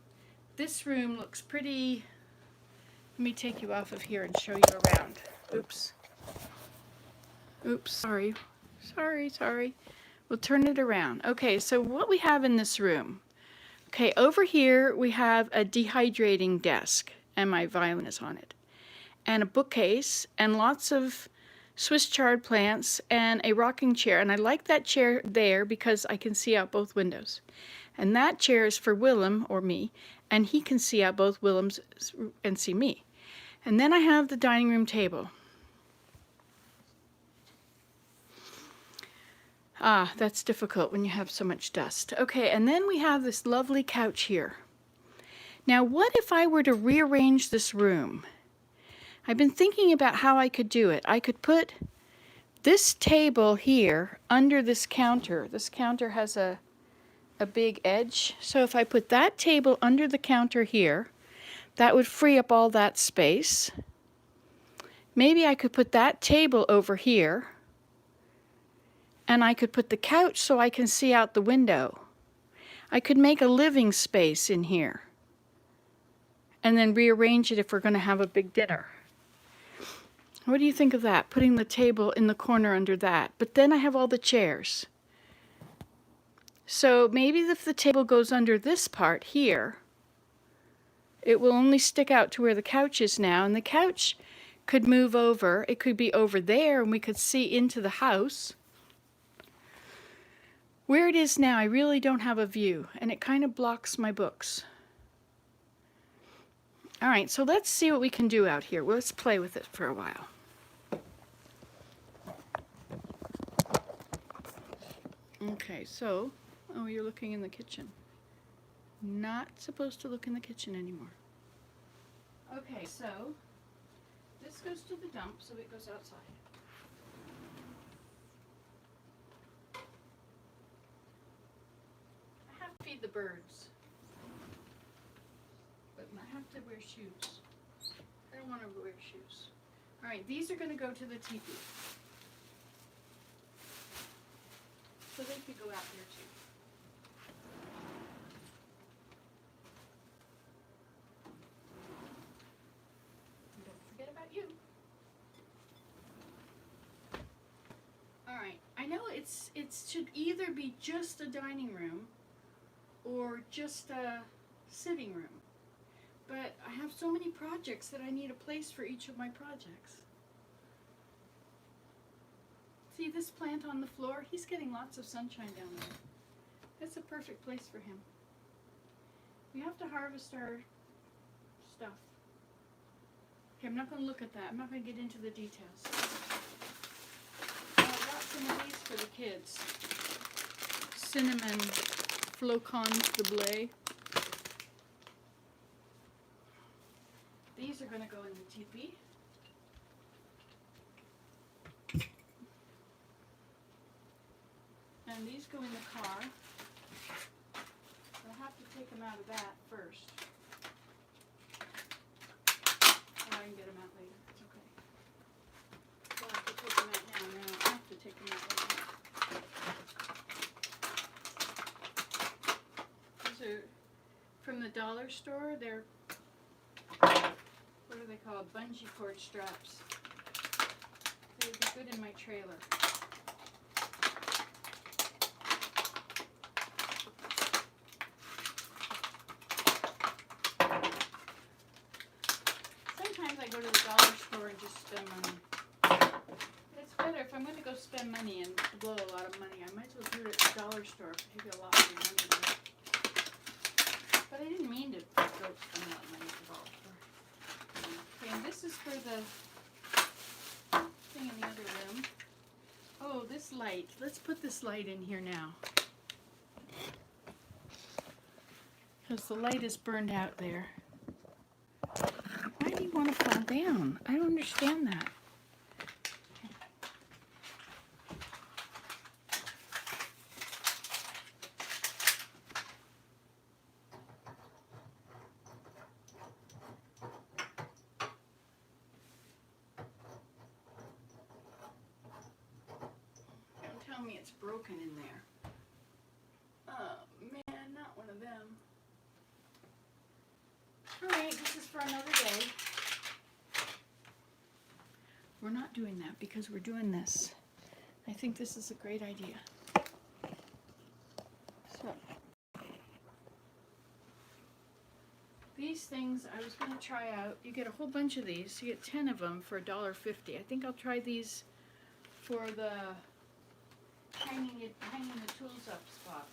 this room looks pretty. Let me take you off of here and show you around. Oops. Oops, sorry. Sorry. We'll turn it around. Okay, so what we have in this room. Okay, over here we have a dehydrating desk, and my violin is on it, and a bookcase, and lots of Swiss chard plants, and a rocking chair. And I like that chair there because I can see out both windows. And that chair is for Willem, or me, and he can see out both Willems and see me. And then I have the dining room table. Ah, that's difficult when you have so much dust. Okay, and then we have this lovely couch here. Now, what if I were to rearrange this room? I've been thinking about how I could do it. I could put this table here under this counter. This counter has a big edge. So if I put that table under the counter here, that would free up all that space. Maybe I could put that table over here, and I could put the couch so I can see out the window. I could make a living space in here and then rearrange it if we're going to have a big dinner. What do you think of that? Putting the table in the corner under that. But then I have all the chairs. So maybe if the table goes under this part here, it will only stick out to where the couch is now, and the couch could move over. It could be over there, and we could see into the house. Where it is now, I really don't have a view, and it kind of blocks my books. All right, so let's see what we can do out here. Well, let's play with it for a while. Okay, so, oh, you're looking in the kitchen. Not supposed to look in the kitchen anymore. Okay, so this goes to the dump, so it goes outside. I have to feed the birds, but I have to wear shoes. I don't want to wear shoes. All right, these are going to go to the teepee. So they could go out there too. And don't forget about you. All right, I know it should either be just a dining room or just a sitting room. But I have so many projects that I need a place for each of my projects. See this plant on the floor? He's getting lots of sunshine down there. That's a perfect place for him. We have to harvest our stuff. Okay, I'm not going to look at that. I'm not going to get into the details. I got some of these for the kids. Cinnamon flocons de blé. These are going to go in the teepee. And these go in the car. I'll have to take them out of that first. Or I can get them out later. It's okay. I'll have to take them out now. No, I have to take them out later. These are from the dollar store. They're, what are they called? Bungee cord straps. They would be good in my trailer. Sometimes I go to the dollar store and just spend money. It's better if I'm going to go spend money and blow a lot of money. I might as well do it at the dollar store if I take a lot of your money. But I didn't mean to go spend a lot of money at the dollar store. Okay, and this is for the thing in the other room. Oh, this light. Let's put this light in here now. Because the light is burned out there. Why do you want to fall down? I don't understand that. Don't tell me it's broken in there. Alright, this is for another day. We're not doing that because we're doing this. I think this is a great idea. So, these things I was going to try out. You get a whole bunch of these. You get 10 of them for $1.50. I think I'll try these for the hanging the tools up spot.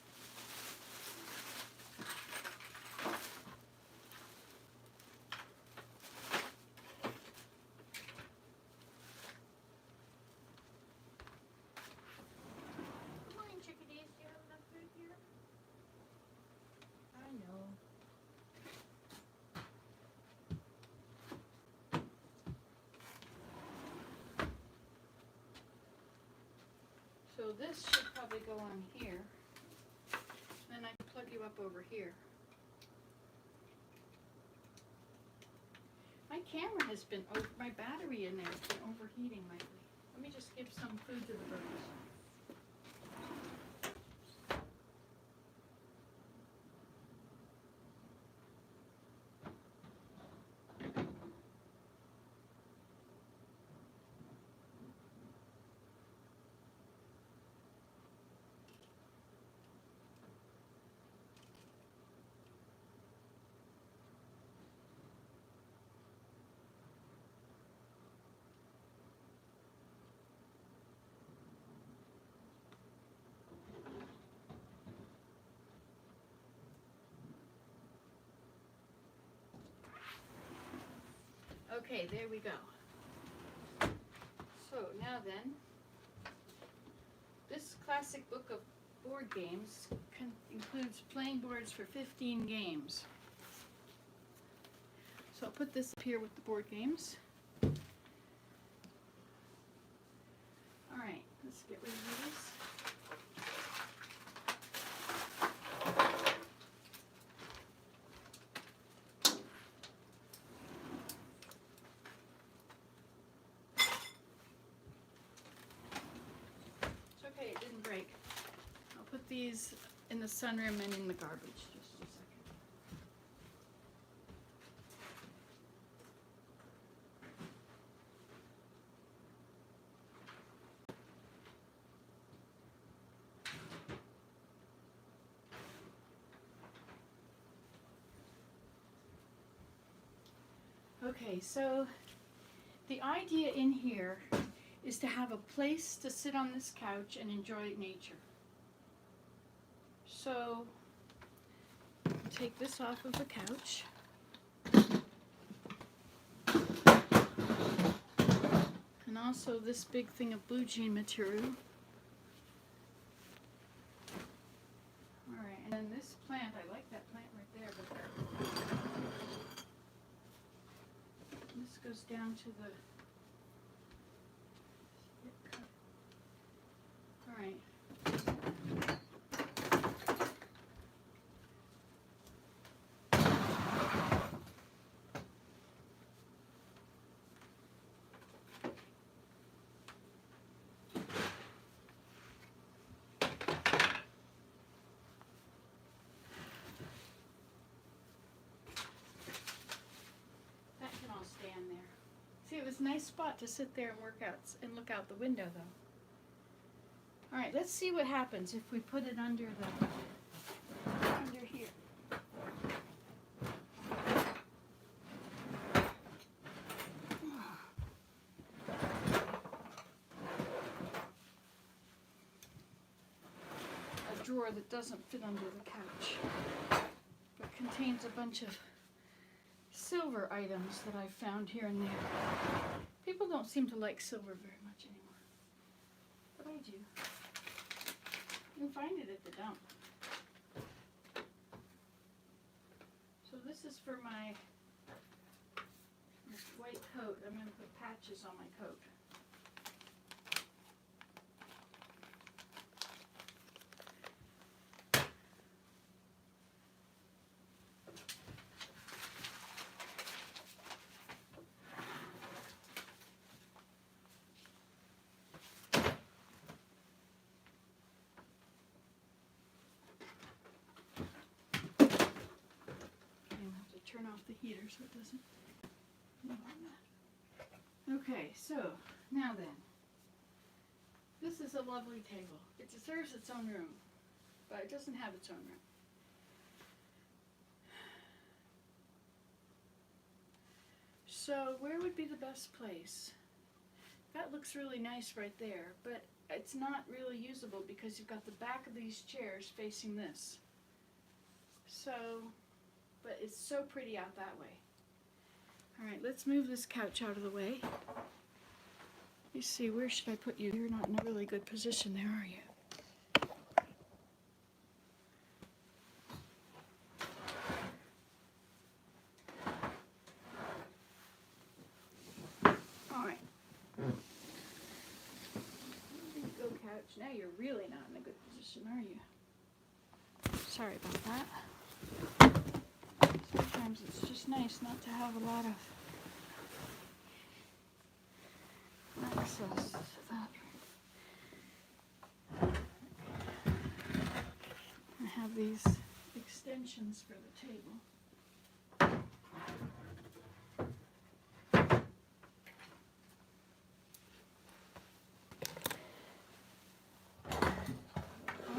So this should probably go on here. Then I can plug you up over here. My camera has been my battery in there has been overheating lately. Let me just give some food to the birds. Okay, there we go. So now then, this classic book of board games includes playing boards for 15 games. So I'll put this up here with the board games. Alright, let's get rid of these. Okay, it didn't break. I'll put these in the sunroom and in the garbage. Just a second. Okay, so the idea in here is to have a place to sit on this couch and enjoy nature. So, take this off of the couch. And also this big thing of blue jean material. Alright, and then this plant, I like that plant right there, but this goes down to the Alright. That can all stand there. See, it was a nice spot to sit there and work out and look out the window though. Alright, let's see what happens if we put it under here. A drawer that doesn't fit under the couch, but contains a bunch of silver items that I've found here and there. People don't seem to like silver very much anymore, but I do. You can find it at the dump. So this is for my white coat. I'm going to put patches on my coat. Turn off off the heater so it doesn't move on that. Okay, so now then. This is a lovely table. It deserves its own room, but it doesn't have its own room. So where would be the best place? That looks really nice right there, but it's not really usable because you've got the back of these chairs facing this. So, but it's so pretty out that way. All right, let's move this couch out of the way. You see, where should I put you? You're not in a really good position there, are you? All right. There you go, couch. Now you're really not in a good position, are you? Sorry about that. Sometimes it's just nice not to have a lot of access to that. I have these extensions for the table.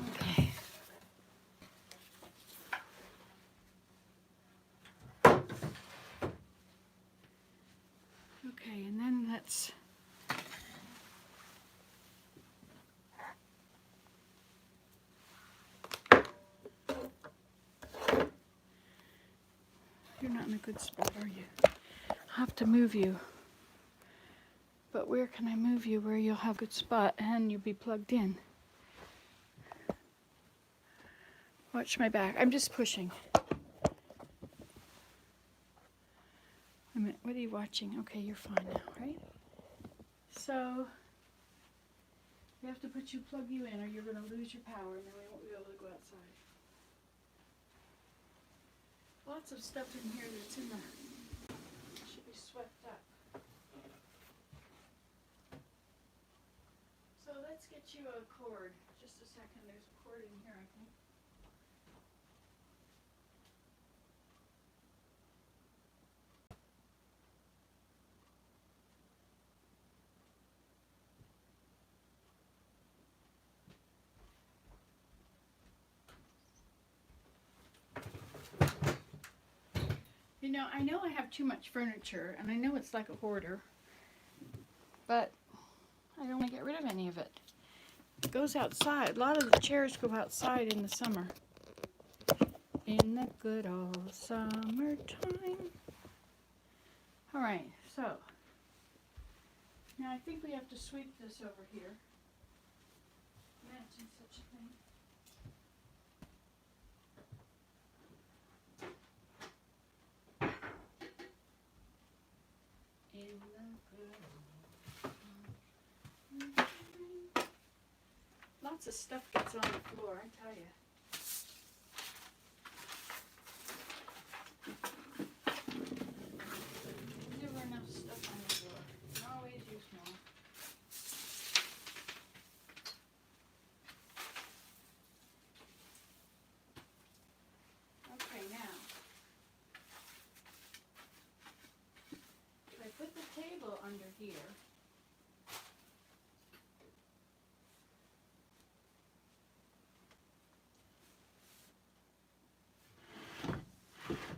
Okay. Okay, and then let's You're not in a good spot, are you? I'll have to move you. But where can I move you where you'll have a good spot and you'll be plugged in? Watch my back. I'm just pushing. A minute. What are you watching? Okay, you're fine now, right? So, we have to plug you in or you're going to lose your power and then we won't be able to go outside. Lots of stuff in here that's in the, should be swept up. So let's get you a cord. Just a second, there's a cord in here, I think. You know I have too much furniture, and I know it's like a hoarder, but I don't want to get rid of any of it. It goes outside. A lot of the chairs go outside in the summer. In the good old summertime. All right, so now I think we have to sweep this over here. Imagine such a thing. In the good old Lots of stuff gets on the floor, I tell you. Never enough stuff on the floor. You can always use more. Okay, now, if I put the table under here,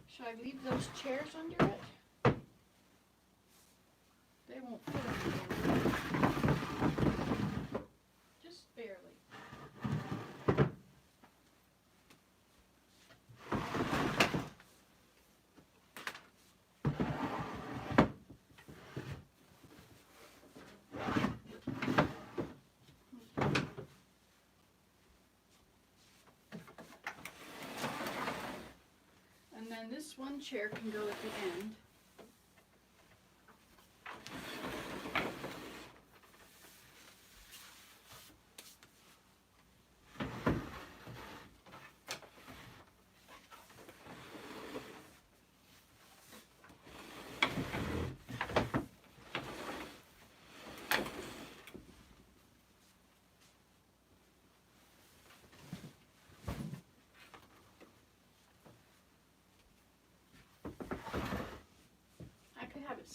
should I leave those chairs under it? They won't fit under there. Just barely. And then this one chair can go at the end.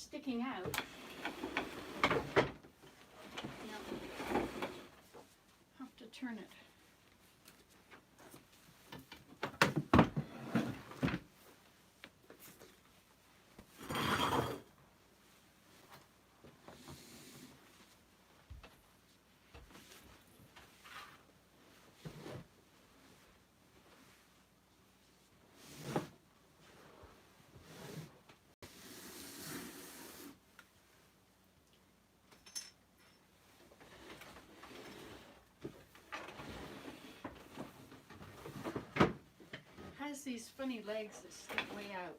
sticking out. Now, have to turn it. Has these funny legs that stick way out.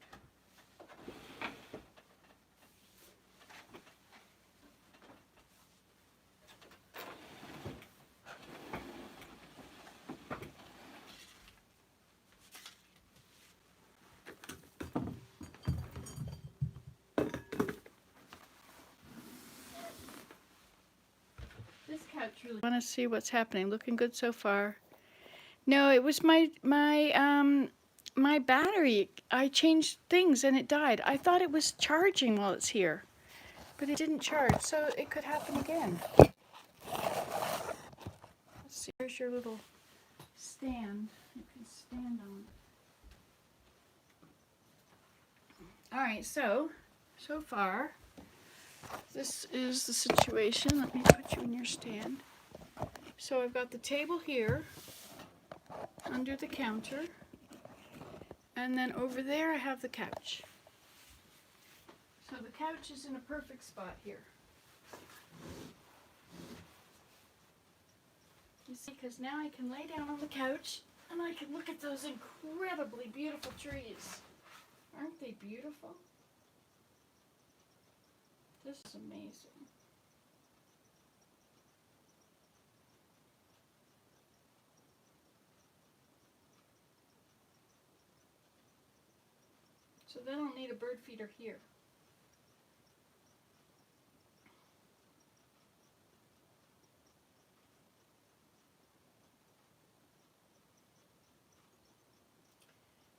This couch really. Want to see what's happening? Looking good so far. No, it was my battery. I changed things and it died. I thought it was charging while it's here, but it didn't charge, so it could happen again. Let's see. Here's your little stand. You can stand on it. All right, so far, this is the situation. Let me put you in your stand. So I've got the table here under the counter, and then over there I have the couch. So the couch is in a perfect spot here. You see, because now I can lay down on the couch and I can look at those incredibly beautiful trees. Aren't they beautiful? This is amazing. So then I'll need a bird feeder here.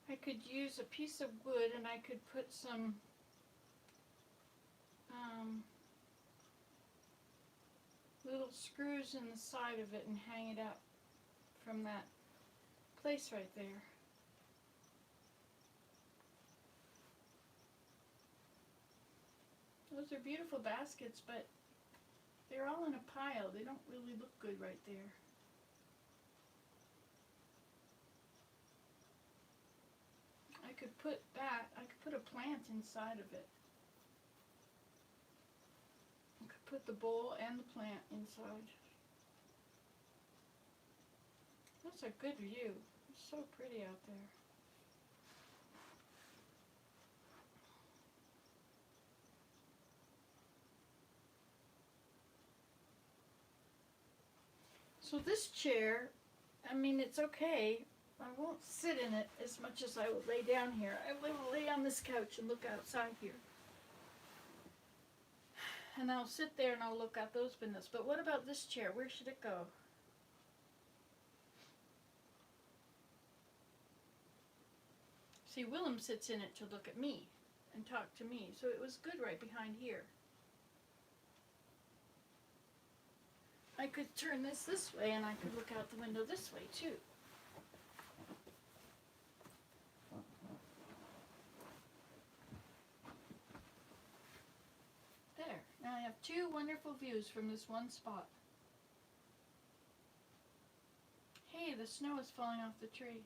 I could use a piece of wood and I could put some little screws in the side of it and hang it up from that place right there. Those are beautiful baskets, but they're all in a pile. They don't really look good right there. I could put a plant inside of it. I could put the bowl and the plant inside. That's a good view. It's so pretty out there. So this chair, I mean, it's okay. I won't sit in it as much as I will lay down here. I will lay on this couch and look outside here. And I'll sit there and I'll look out those windows. But what about this chair? Where should it go? See, Willem sits in it to look at me and talk to me. So it was good right behind here. I could turn this way and I could look out the window this way too. There. Now I have two wonderful views from this one spot. Hey, the snow is falling off the tree.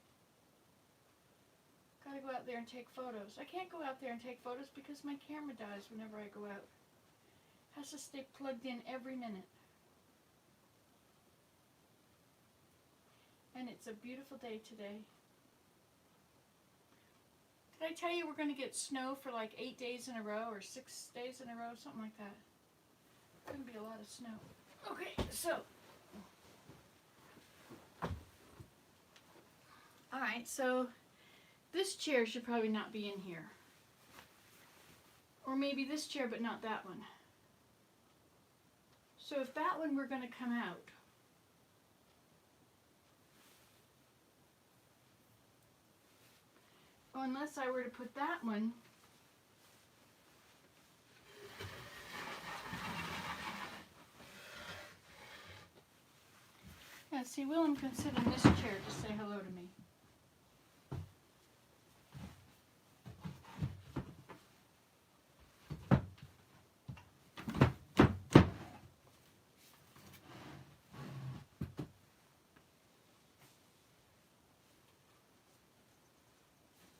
Gotta go out there and take photos. I can't go out there and take photos because my camera dies whenever I go out. Has to stay plugged in every minute. And it's a beautiful day today. Did I tell you we're going to get snow for like 8 days in a row or 6 days in a row, something like that? It's going to be a lot of snow. Okay, so. Alright, so this chair should probably not be in here. Or maybe this chair, but not that one. So if that one were going to come out, unless I were to put that one Let's see, Willem can sit in this chair to say hello to me.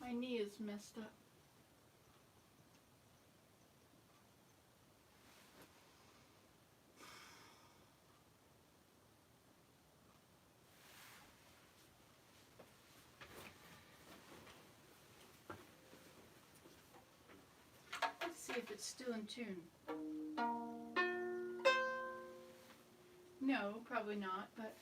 My knee is messed up. Let's see if it's still in tune. No, probably not, but...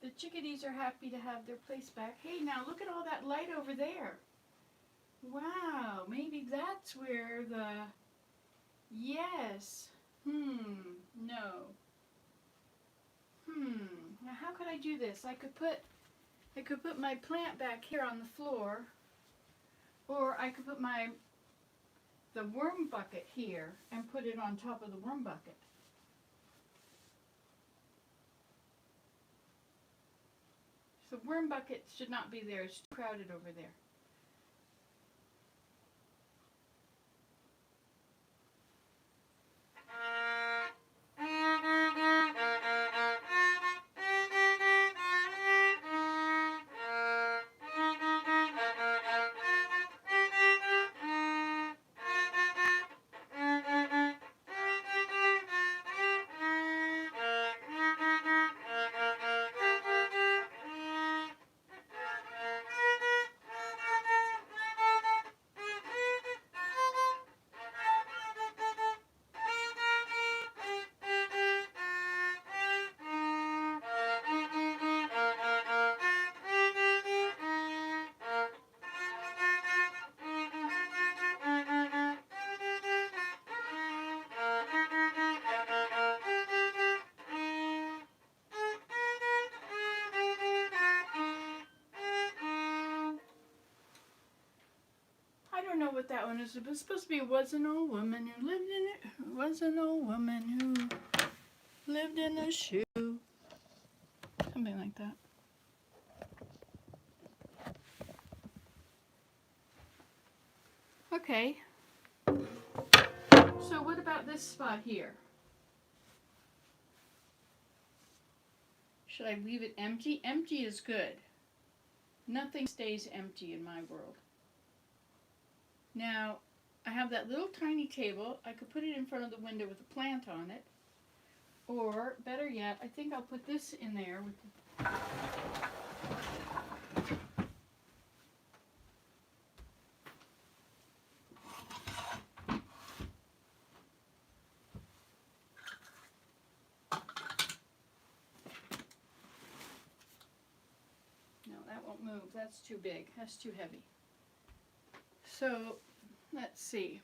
The chickadees are happy to have their place back. Hey, now look at all that light over there. Wow, maybe that's where the... Yes. No. Now how could I do this? I could put my plant back here on the floor, or I could put the worm bucket here and put it on top of the worm bucket. The worm bucket should not be there. It's too crowded over there. I don't know what that one is. It was supposed to be "Was an old woman who lived in it. Was an old woman who lived in a shoe." Something like that. Okay. So what about this spot here? Should I leave it empty? Empty is good. Nothing stays empty in my world. Now, I have that little tiny table. I could put it in front of the window with a plant on it. Or, better yet, I think I'll put this in there with the... No, that won't move. That's too big. That's too heavy. So, let's see.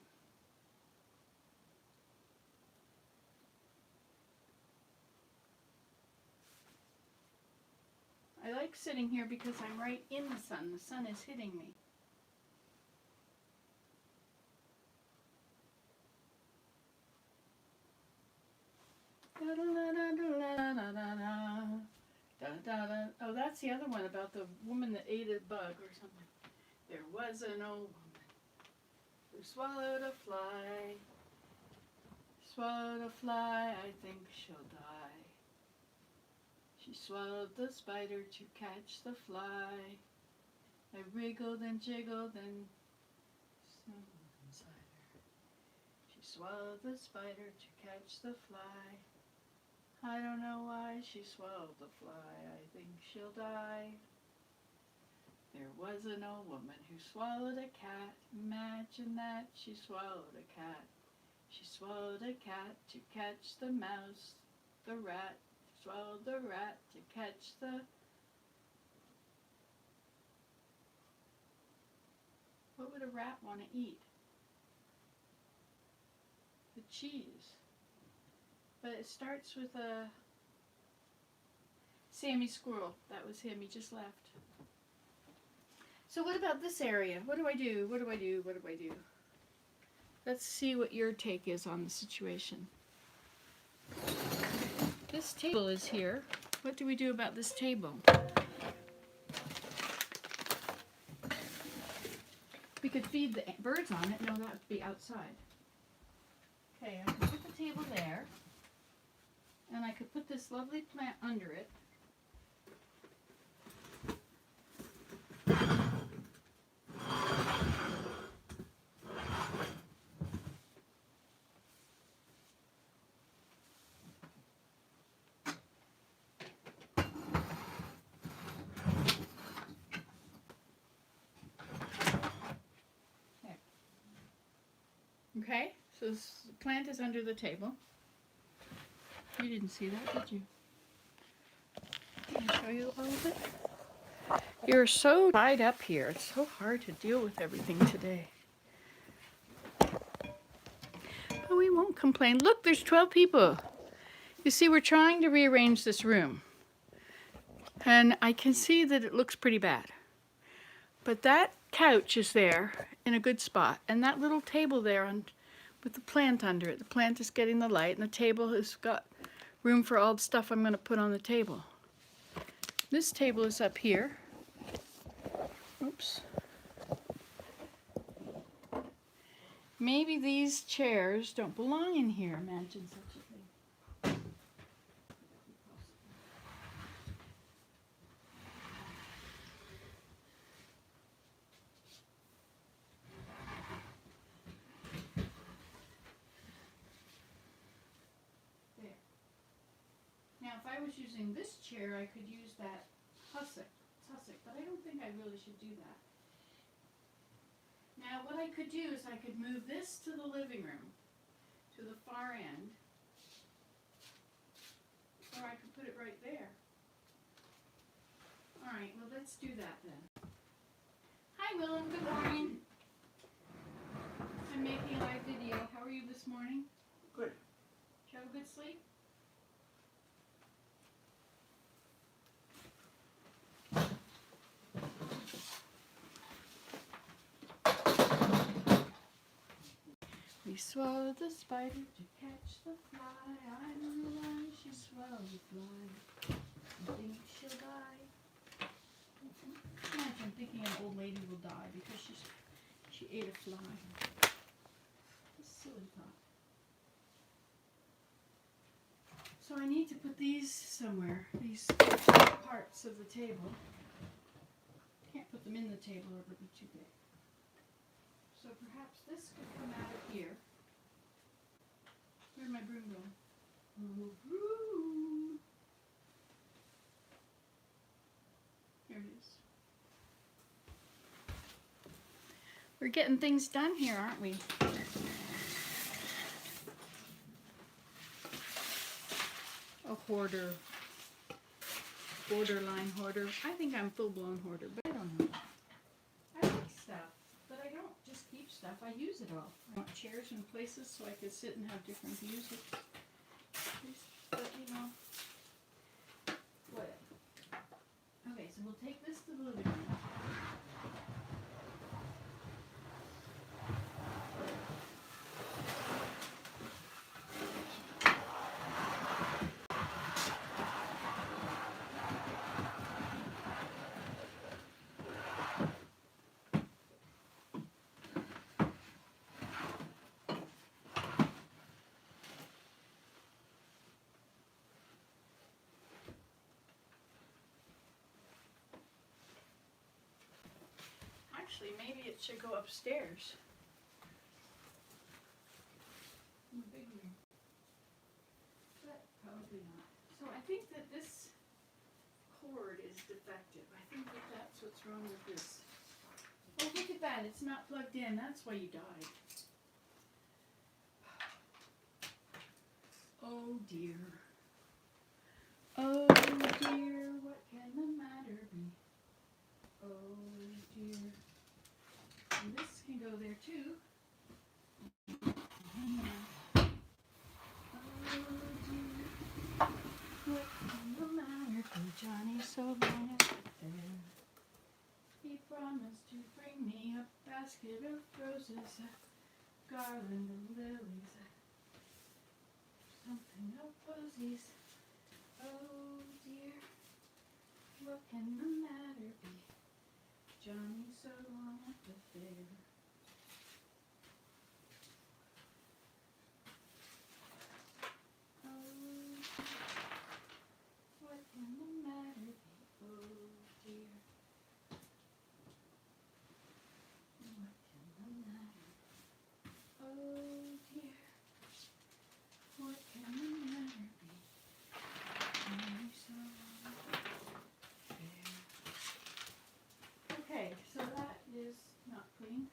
I like sitting here because I'm right in the sun. The sun is hitting me. Oh, that's the other one about the woman that ate a bug or something. There was an old woman who swallowed a fly. Swallowed a fly, I think she'll die. She swallowed the spider to catch the fly. I wriggled and jiggled and snuggled inside her. swallowed the spider to catch the fly. I don't know why she swallowed the fly. I think she'll die. There was an old woman who swallowed a cat. Imagine that, she swallowed a cat. She swallowed a cat to catch the mouse. The rat swallowed the rat to catch the... What would a rat want to eat? The cheese. But it starts with a... Sammy Squirrel. That was him. He just left. So what about this area? What do I do? What do I do? What do I do? Let's see what your take is on the situation. This table is here. What do we do about this table? We could feed the birds on it. No, that would be outside. Okay, I could put the table there. And I could put this lovely plant under it. Okay, so this plant is under the table. You didn't see that, did you? Can I show you a little bit? You're so tied up here. It's so hard to deal with everything today. But we won't complain. Look, there's 12 people. You see, we're trying to rearrange this room. And I can see that it looks pretty bad. But that couch is there in a good spot. And that little table there with the plant under it. The plant is getting the light, and the table has got room for all the stuff I'm going to put on the table. This table is up here. Oops. Maybe these chairs don't belong in here. Imagine such a thing. There. Now, if I was using this chair, I could use that tussock, but I don't think I really should do that. Now, what I could do is I could move this to the living room, to the far end, or I could put it right there. All right, well, let's do that then. Hi, Willem. Good morning. I'm making a live video. How are you this morning? Good. Did you have a good sleep? We swallowed the spider to catch the fly. I don't know why she swallowed the fly. I think she'll die. Imagine thinking an old lady will die because she ate a fly. What a silly thought. So I need to put these somewhere, these parts of the table. Can't put them in the table or it would be too big. So perhaps this could come out of here. Where'd my broom go? Oh, broom. Here it is. We're getting things done here, aren't we? A hoarder. Borderline hoarder. I think I'm full-blown hoarder, but I don't know. I like stuff, but I don't just keep stuff. I use it all. I want chairs and places so I could sit and have different views. But you know, what? Okay, so we'll take this to the living room. Actually, maybe it should go upstairs. Probably not. So I think that this cord is defective. I think that that's what's wrong with this. Oh, look at that. It's not plugged in. That's why you died. Oh dear. Oh dear, what can the matter be? Oh dear. And this can go there too. Oh dear, what can the matter be? Johnny so long at there. He promised to bring me a basket of roses, a garland of lilies, something of posies. Oh dear, what can the matter be? Johnny so long at the fair. Oh, what can the matter be? Oh dear. What can the matter be? Oh dear. What can the matter be? Johnny so long at the fair. Okay, so that is not clean.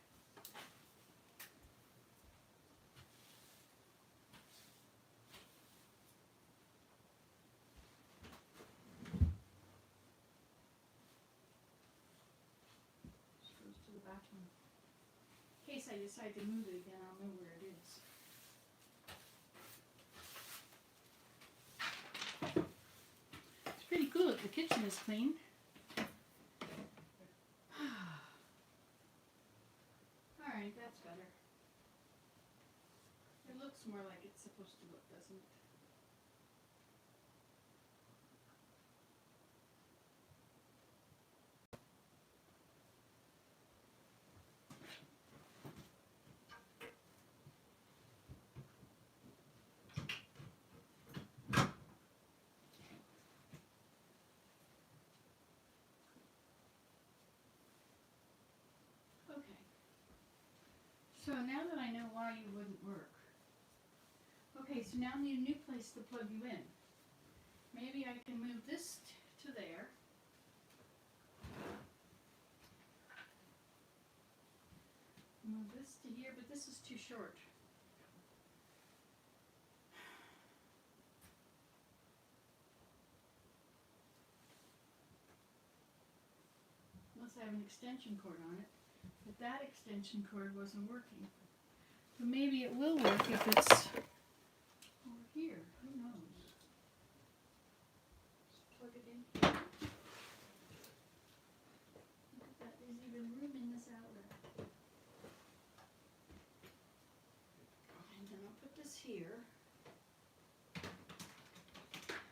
Just goes to the bathroom. In case I decide to move it again, I'll know where it is. It's pretty cool if the kitchen is clean. Alright, that's better. It looks more like it's supposed to look, doesn't it? Okay. So now that I know why you wouldn't work. Okay, so now I need a new place to plug you in. Maybe I can move this to there. Move this to here, but this is too short. Unless I have an extension cord on it. But that extension cord wasn't working. But maybe it will work if it's over here. Who knows? Just plug it in here. Look at that. There's even room in this outlet. And then I'll put this here.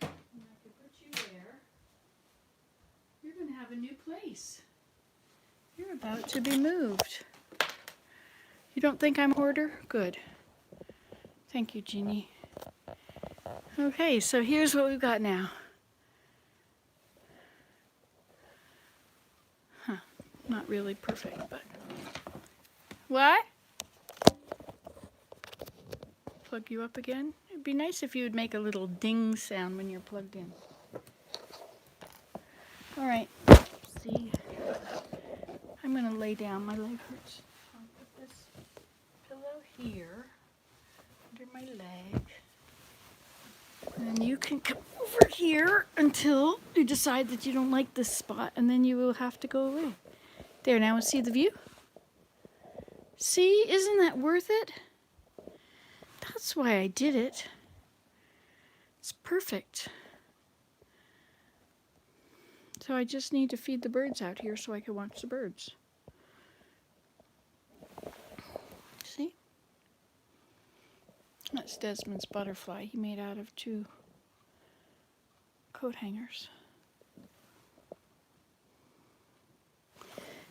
And I can put you there. You're going to have a new place. You're about to be moved. You don't think I'm a hoarder? Good. Thank you, Jeannie. Okay, so here's what we've got now. Huh, not really perfect, but... What? Plug you up again? It'd be nice if you would make a little ding sound when you're plugged in. All right, see, I'm going to lay down. My leg hurts. I'll put this pillow here under my leg. And then you can come over here until you decide that you don't like this spot, and then you will have to go away. There, now see the view? See, isn't that worth it? That's why I did it. It's perfect. So I just need to feed the birds out here so I can watch the birds. See? That's Desmond's butterfly he made out of 2 coat hangers.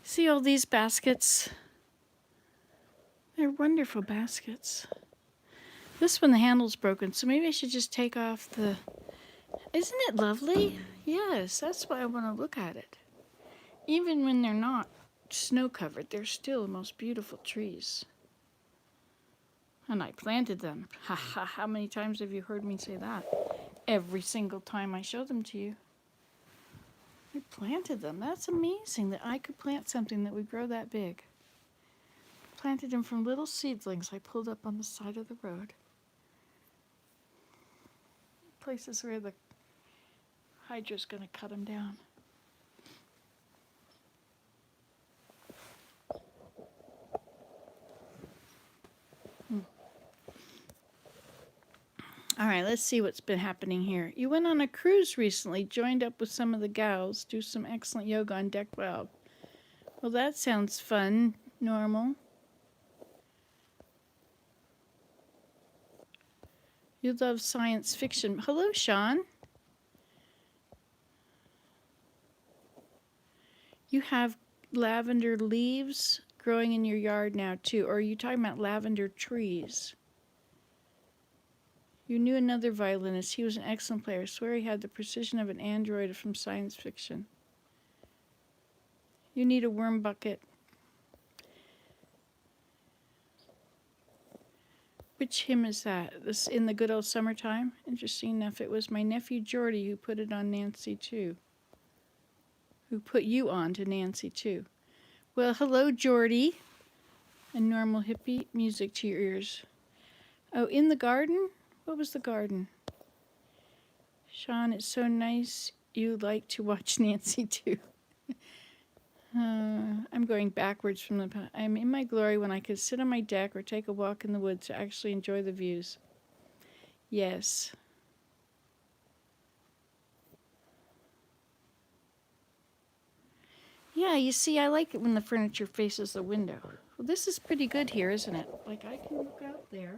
See all these baskets? They're wonderful baskets. This one, the handle's broken, so maybe I should just take off the... Isn't it lovely? Yes, that's why I want to look at it. Even when they're not snow-covered, they're still the most beautiful trees. And I planted them. Ha ha, how many times have you heard me say that? every single time I show them to you. I planted them. That's amazing that I could plant something that would grow that big. Planted them from little seedlings I pulled up on the side of the road. Places where the hydra's going to cut them down. All right, let's see what's been happening here. You went on a cruise recently, joined up with some of the gals, do some excellent yoga on deck 12. Well, that sounds fun, Normal. You love science fiction. Hello, Sean. You have lavender leaves growing in your yard now, too. Or are you talking about lavender trees? You knew another violinist. He was an excellent player. I swear he had the precision of an android from science fiction. You need a worm bucket. Which hymn is that? This In the Good Old Summertime? Interesting enough, it was my nephew Jordy who put it on Nancy, too. Who put you on to Nancy, too. Well, hello, Jordy. And Normal hippie music to your ears. Oh, in the garden? What was the garden? Sean, it's so nice you like to watch Nancy, too. I'm going backwards from the... I'm in my glory when I could sit on my deck or take a walk in the woods to actually enjoy the views. Yes. Yeah, you see, I like it when the furniture faces the window. Well, this is pretty good here, isn't it? Like, I can look out there,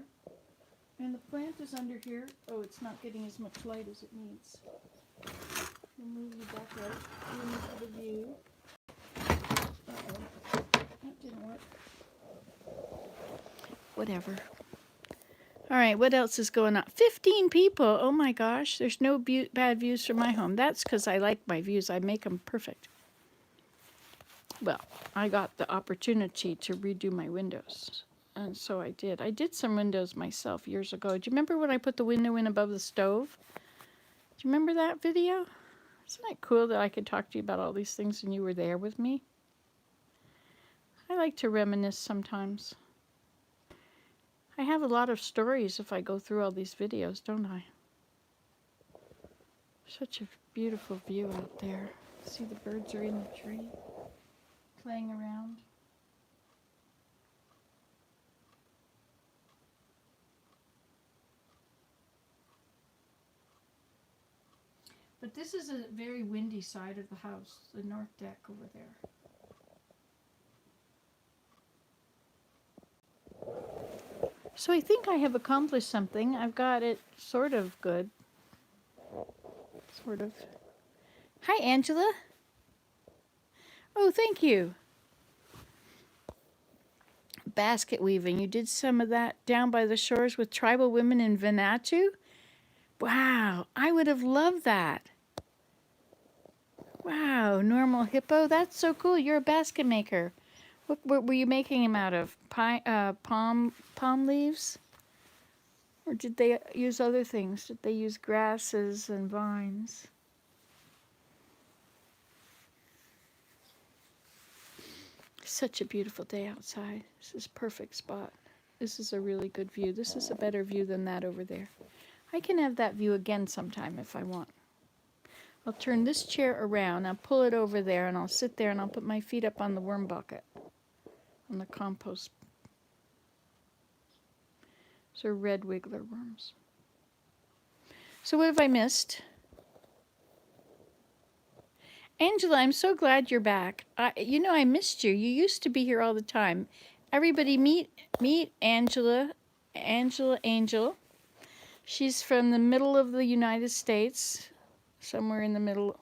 and the plant is under here. Oh, it's not getting as much light as it needs. We'll move you back out into the view. Uh-oh. That didn't work. Whatever. All right, what else is going on? 15 people. Oh, my gosh. There's no bad views from my home. That's because I like my views. I make them perfect. Well, I got the opportunity to redo my windows, and so I did. I did some windows myself years ago. Do you remember when I put the window in above the stove? Do you remember that video? Isn't it cool that I could talk to you about all these things and you were there with me? I like to reminisce sometimes. I have a lot of stories if I go through all these videos, don't I? Such a beautiful view out there. See, the birds are in the tree, playing around. But this is a very windy side of the house, the north deck over there. So I think I have accomplished something. I've got it sort of good. Sort of. Hi, Angela. Oh, thank you. Basket weaving. You did some of that down by the shores with tribal women in Vanuatu? Wow, I would have loved that. Wow, Normal hippo. That's so cool. You're a basket maker. What were you making them out of? Palm leaves? Or did they use other things? Did they use grasses and vines? Such a beautiful day outside. This is a perfect spot. This is a really good view. This is a better view than that over there. I can have that view again sometime if I want. I'll turn this chair around, I'll pull it over there, and I'll sit there and I'll put my feet up on the worm bucket, on the compost. These are red wiggler worms. So what have I missed? Angela, I'm so glad you're back. I missed you. You used to be here all the time. Everybody meet Angela. Angel. She's from the middle of the United States, somewhere in the middle.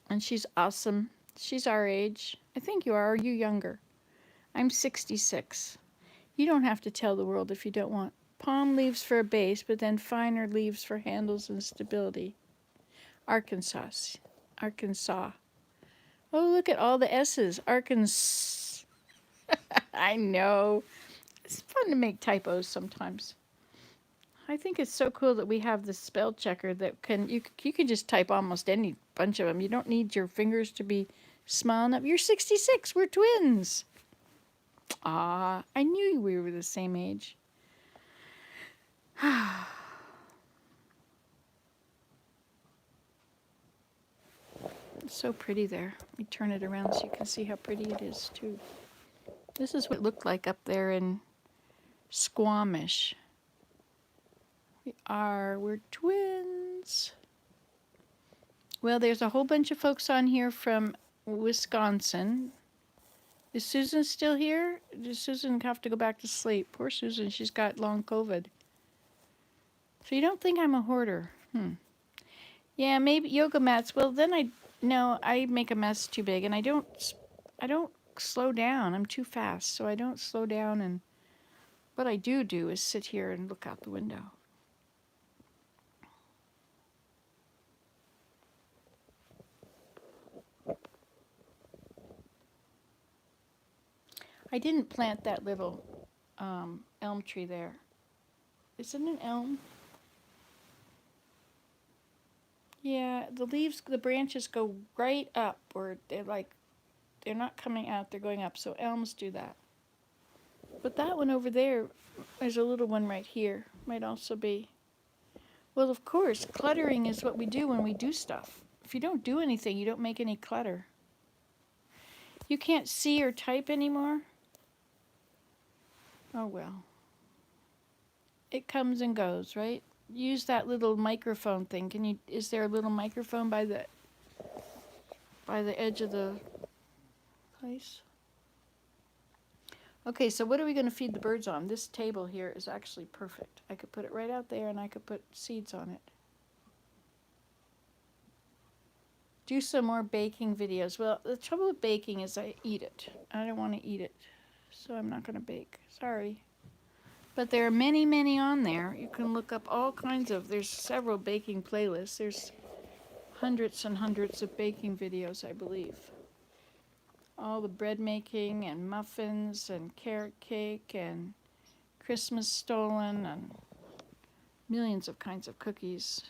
And she's awesome. She's our age. I think you are. Are you younger? I'm 66. You don't have to tell the world if you don't want. Palm leaves for a base, but then finer leaves for handles and stability. Arkansas. Oh, look at all the S's. Arkansas. I know. It's fun to make typos sometimes. I think it's so cool that we have this spell checker that you can just type almost any bunch of them. You don't need your fingers to be small enough. You're 66. We're twins. Ah, I knew we were the same age. It's so pretty there. Let me turn it around so you can see how pretty it is too. This is what it looked like up there in Squamish. We're twins. Well, there's a whole bunch of folks on here from Wisconsin. Is Susan still here? Does Susan have to go back to sleep? Poor Susan, she's got long COVID. So you don't think I'm a hoarder? Yeah, maybe yoga mats. Well, then I make a mess too big, and I don't slow down. I'm too fast, so I don't slow down. And what I do is sit here and look out the window. I didn't plant that little elm tree there. Is it an elm? Yeah, the leaves, the branches go right up, or they're not coming out, they're going up. So elms do that. But that one over there, there's a little one right here, might also be. Well, of course, cluttering is what we do when we do stuff. If you don't do anything, you don't make any clutter. You can't see or type anymore? Oh well. It comes and goes, right? Use that little microphone thing. Is there a little microphone by the edge of the place? Okay, so what are we going to feed the birds on? This table here is actually perfect. I could put it right out there and I could put seeds on it. Do some more baking videos. Well, the trouble with baking is I eat it. I don't want to eat it, so I'm not going to bake. Sorry. But there are many, many on there. You can look up all kinds of, there's several baking playlists. There's hundreds and hundreds of baking videos, I believe. All the bread making and muffins and carrot cake and Christmas stolen and millions of kinds of cookies.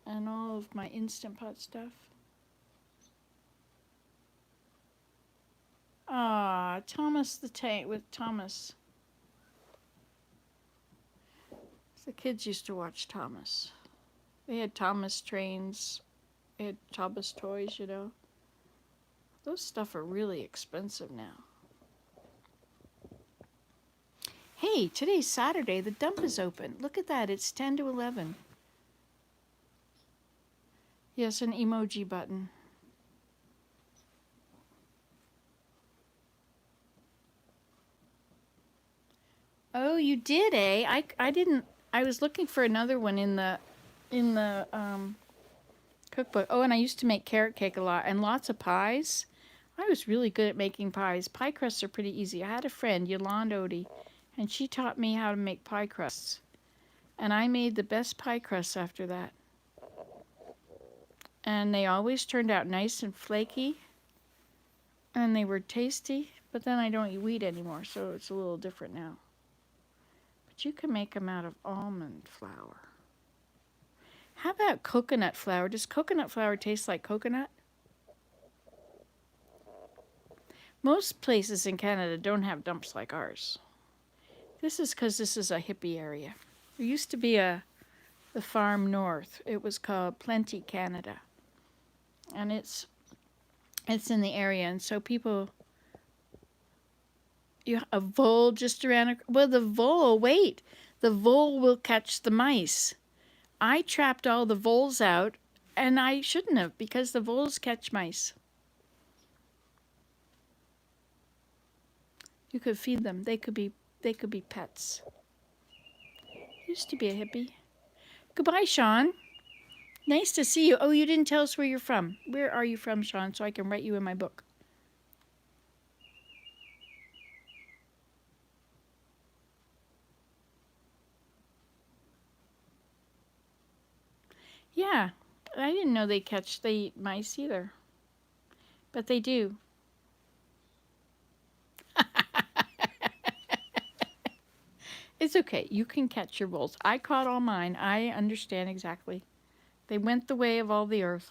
And all of my Instant Pot stuff. Ah, Thomas the Tank with Thomas. The kids used to watch Thomas. They had Thomas trains. They had Thomas toys, you know. Those stuff are really expensive now. Hey, today's Saturday. The dump is open. Look at that. It's 10 to 11. Yes, an emoji button. Oh, you did, eh? I didn't. I was looking for another one in the cookbook. Oh, and I used to make carrot cake a lot and lots of pies. I was really good at making pies. Pie crusts are pretty easy. I had a friend, Yolanda Odie, and she taught me how to make pie crusts. And I made the best pie crusts after that. And they always turned out nice and flaky. And they were tasty. But then I don't eat wheat anymore, so it's a little different now. But you can make them out of almond flour. How about coconut flour? Does coconut flour taste like coconut? Most places in Canada don't have dumps like ours. This is because this is a hippie area. There used to be the farm north. It was called Plenty Canada. And it's in the area, and so people, a vole just around, well, the vole will catch the mice. I trapped all the voles out, and I shouldn't have, because the voles catch mice. You could feed them. They could be pets. Used to be a hippie. Goodbye, Sean. Nice to see you. Oh, you didn't tell us where you're from. Where are you from, Sean, so I can write you in my book? Yeah, I didn't know they eat mice either. But they do. It's okay. You can catch your bowls. I caught all mine. I understand exactly. They went the way of all the earth.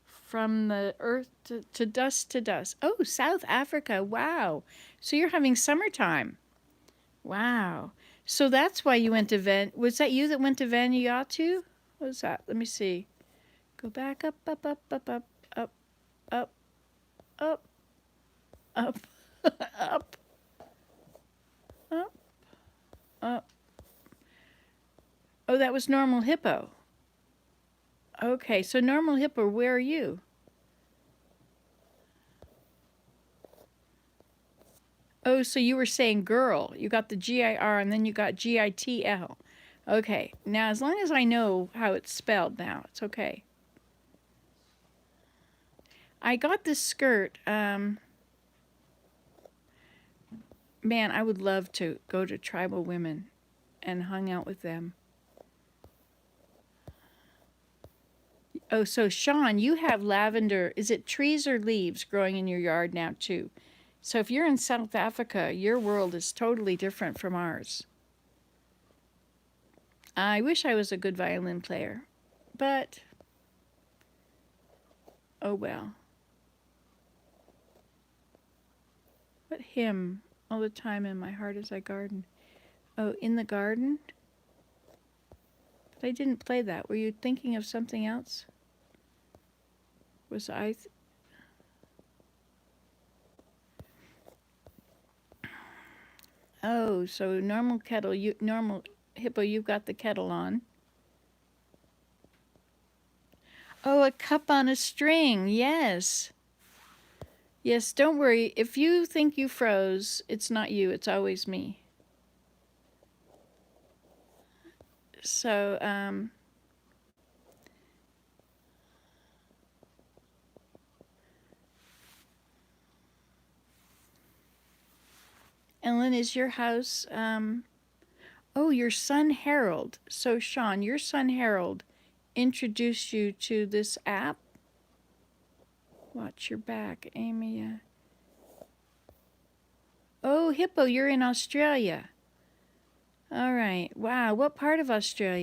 From the earth to dust to dust. Oh, South Africa. Wow. So you're having summertime. Wow. So that's why you went to Was that you that went to Vanuatu? What was that? Let me see. Go back up, up, up, up, up, up, up, up, up, up, up, up. Oh, that was normal hippo. Okay, so normal hippo, where are you? Oh, so you were saying girl. You got the GIR and then you got GITL. Okay, now as long as I know how it's spelled now, it's okay. I got this skirt. Man, I would love to go to tribal women and hung out with them. Oh, so Sean, you have lavender. Is it trees or leaves growing in your yard now too? So if you're in South Africa, your world is totally different from ours. I wish I was a good violin player, but oh well. What hymn? All the time in my heart as I garden. Oh, in the garden? But I didn't play that. Were you thinking of something else? Was I? Oh, so normal kettle. Normal hippo. You've got the kettle on. Oh, a cup on a string. Yes. Yes, don't worry. If you think you froze, it's not you. It's always me. So, Ellen, is your house, oh, your son Harold. So, Sean, your son Harold introduced you to this app? Watch your back, Amy. Oh, Hippo, you're in Australia. All right. Wow, what part of Australia?